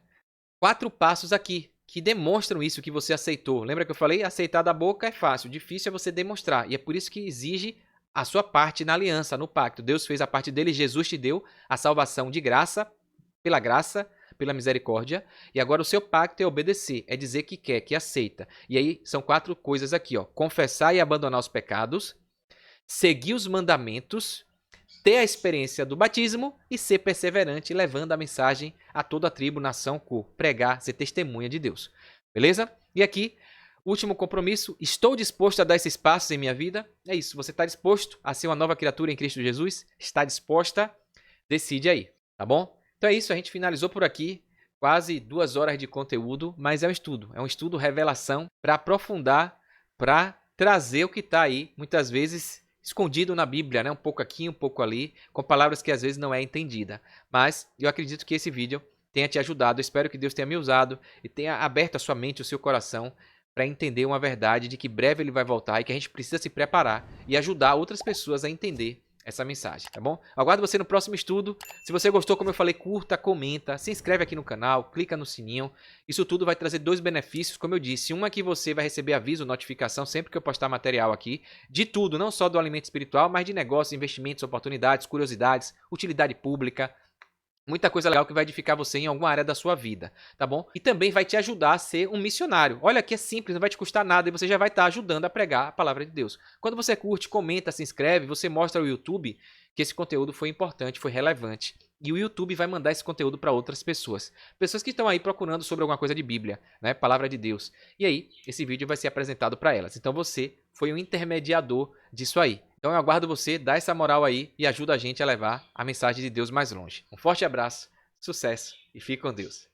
4 passos aqui que demonstram isso que você aceitou. Lembra que eu falei? Aceitar da boca é fácil, difícil é você demonstrar. E é por isso que exige a sua parte na aliança, no pacto. Deus fez a parte dele, Jesus te deu a salvação de graça, pela graça, pela misericórdia, e agora o seu pacto é obedecer, é dizer que quer, que aceita. E aí são 4 coisas aqui, ó: confessar e abandonar os pecados, seguir os mandamentos, ter a experiência do batismo e ser perseverante, levando a mensagem a toda a tribo, nação, cor, pregar, ser testemunha de Deus. Beleza? E aqui, último compromisso: estou disposto a dar esses passos em minha vida? É isso, você está disposto a ser uma nova criatura em Cristo Jesus? Está disposta? Decide aí, tá bom? Então é isso, a gente finalizou por aqui, quase 2 horas de conteúdo, mas é um estudo revelação para aprofundar, para trazer o que está aí, muitas vezes escondido na Bíblia, né? Um pouco aqui, um pouco ali, com palavras que às vezes não é entendida. Mas eu acredito que esse vídeo tenha te ajudado, eu espero que Deus tenha me usado e tenha aberto a sua mente, o seu coração, para entender uma verdade de que breve Ele vai voltar e que a gente precisa se preparar e ajudar outras pessoas a entender essa mensagem, tá bom? Aguardo você no próximo estudo. Se você gostou, como eu falei, curta, comenta, se inscreve aqui no canal, clica no sininho. Isso tudo vai trazer 2 benefícios, como eu disse. Um é que você vai receber aviso, notificação sempre que eu postar material aqui, de tudo, não só do alimento espiritual, mas de negócios, investimentos, oportunidades, curiosidades, utilidade pública. Muita coisa legal que vai edificar você em alguma área da sua vida, tá bom? E também vai te ajudar a ser um missionário. Olha que é simples, não vai te custar nada e você já vai estar ajudando a pregar a palavra de Deus. Quando você curte, comenta, se inscreve, você mostra ao YouTube que esse conteúdo foi importante, foi relevante. E o YouTube vai mandar esse conteúdo para outras pessoas. Pessoas que estão aí procurando sobre alguma coisa de Bíblia, né? Palavra de Deus. E aí, esse vídeo vai ser apresentado para elas. Então você foi um intermediador disso aí. Então eu aguardo você, dá essa moral aí e ajuda a gente a levar a mensagem de Deus mais longe. Um forte abraço, sucesso e fique com Deus.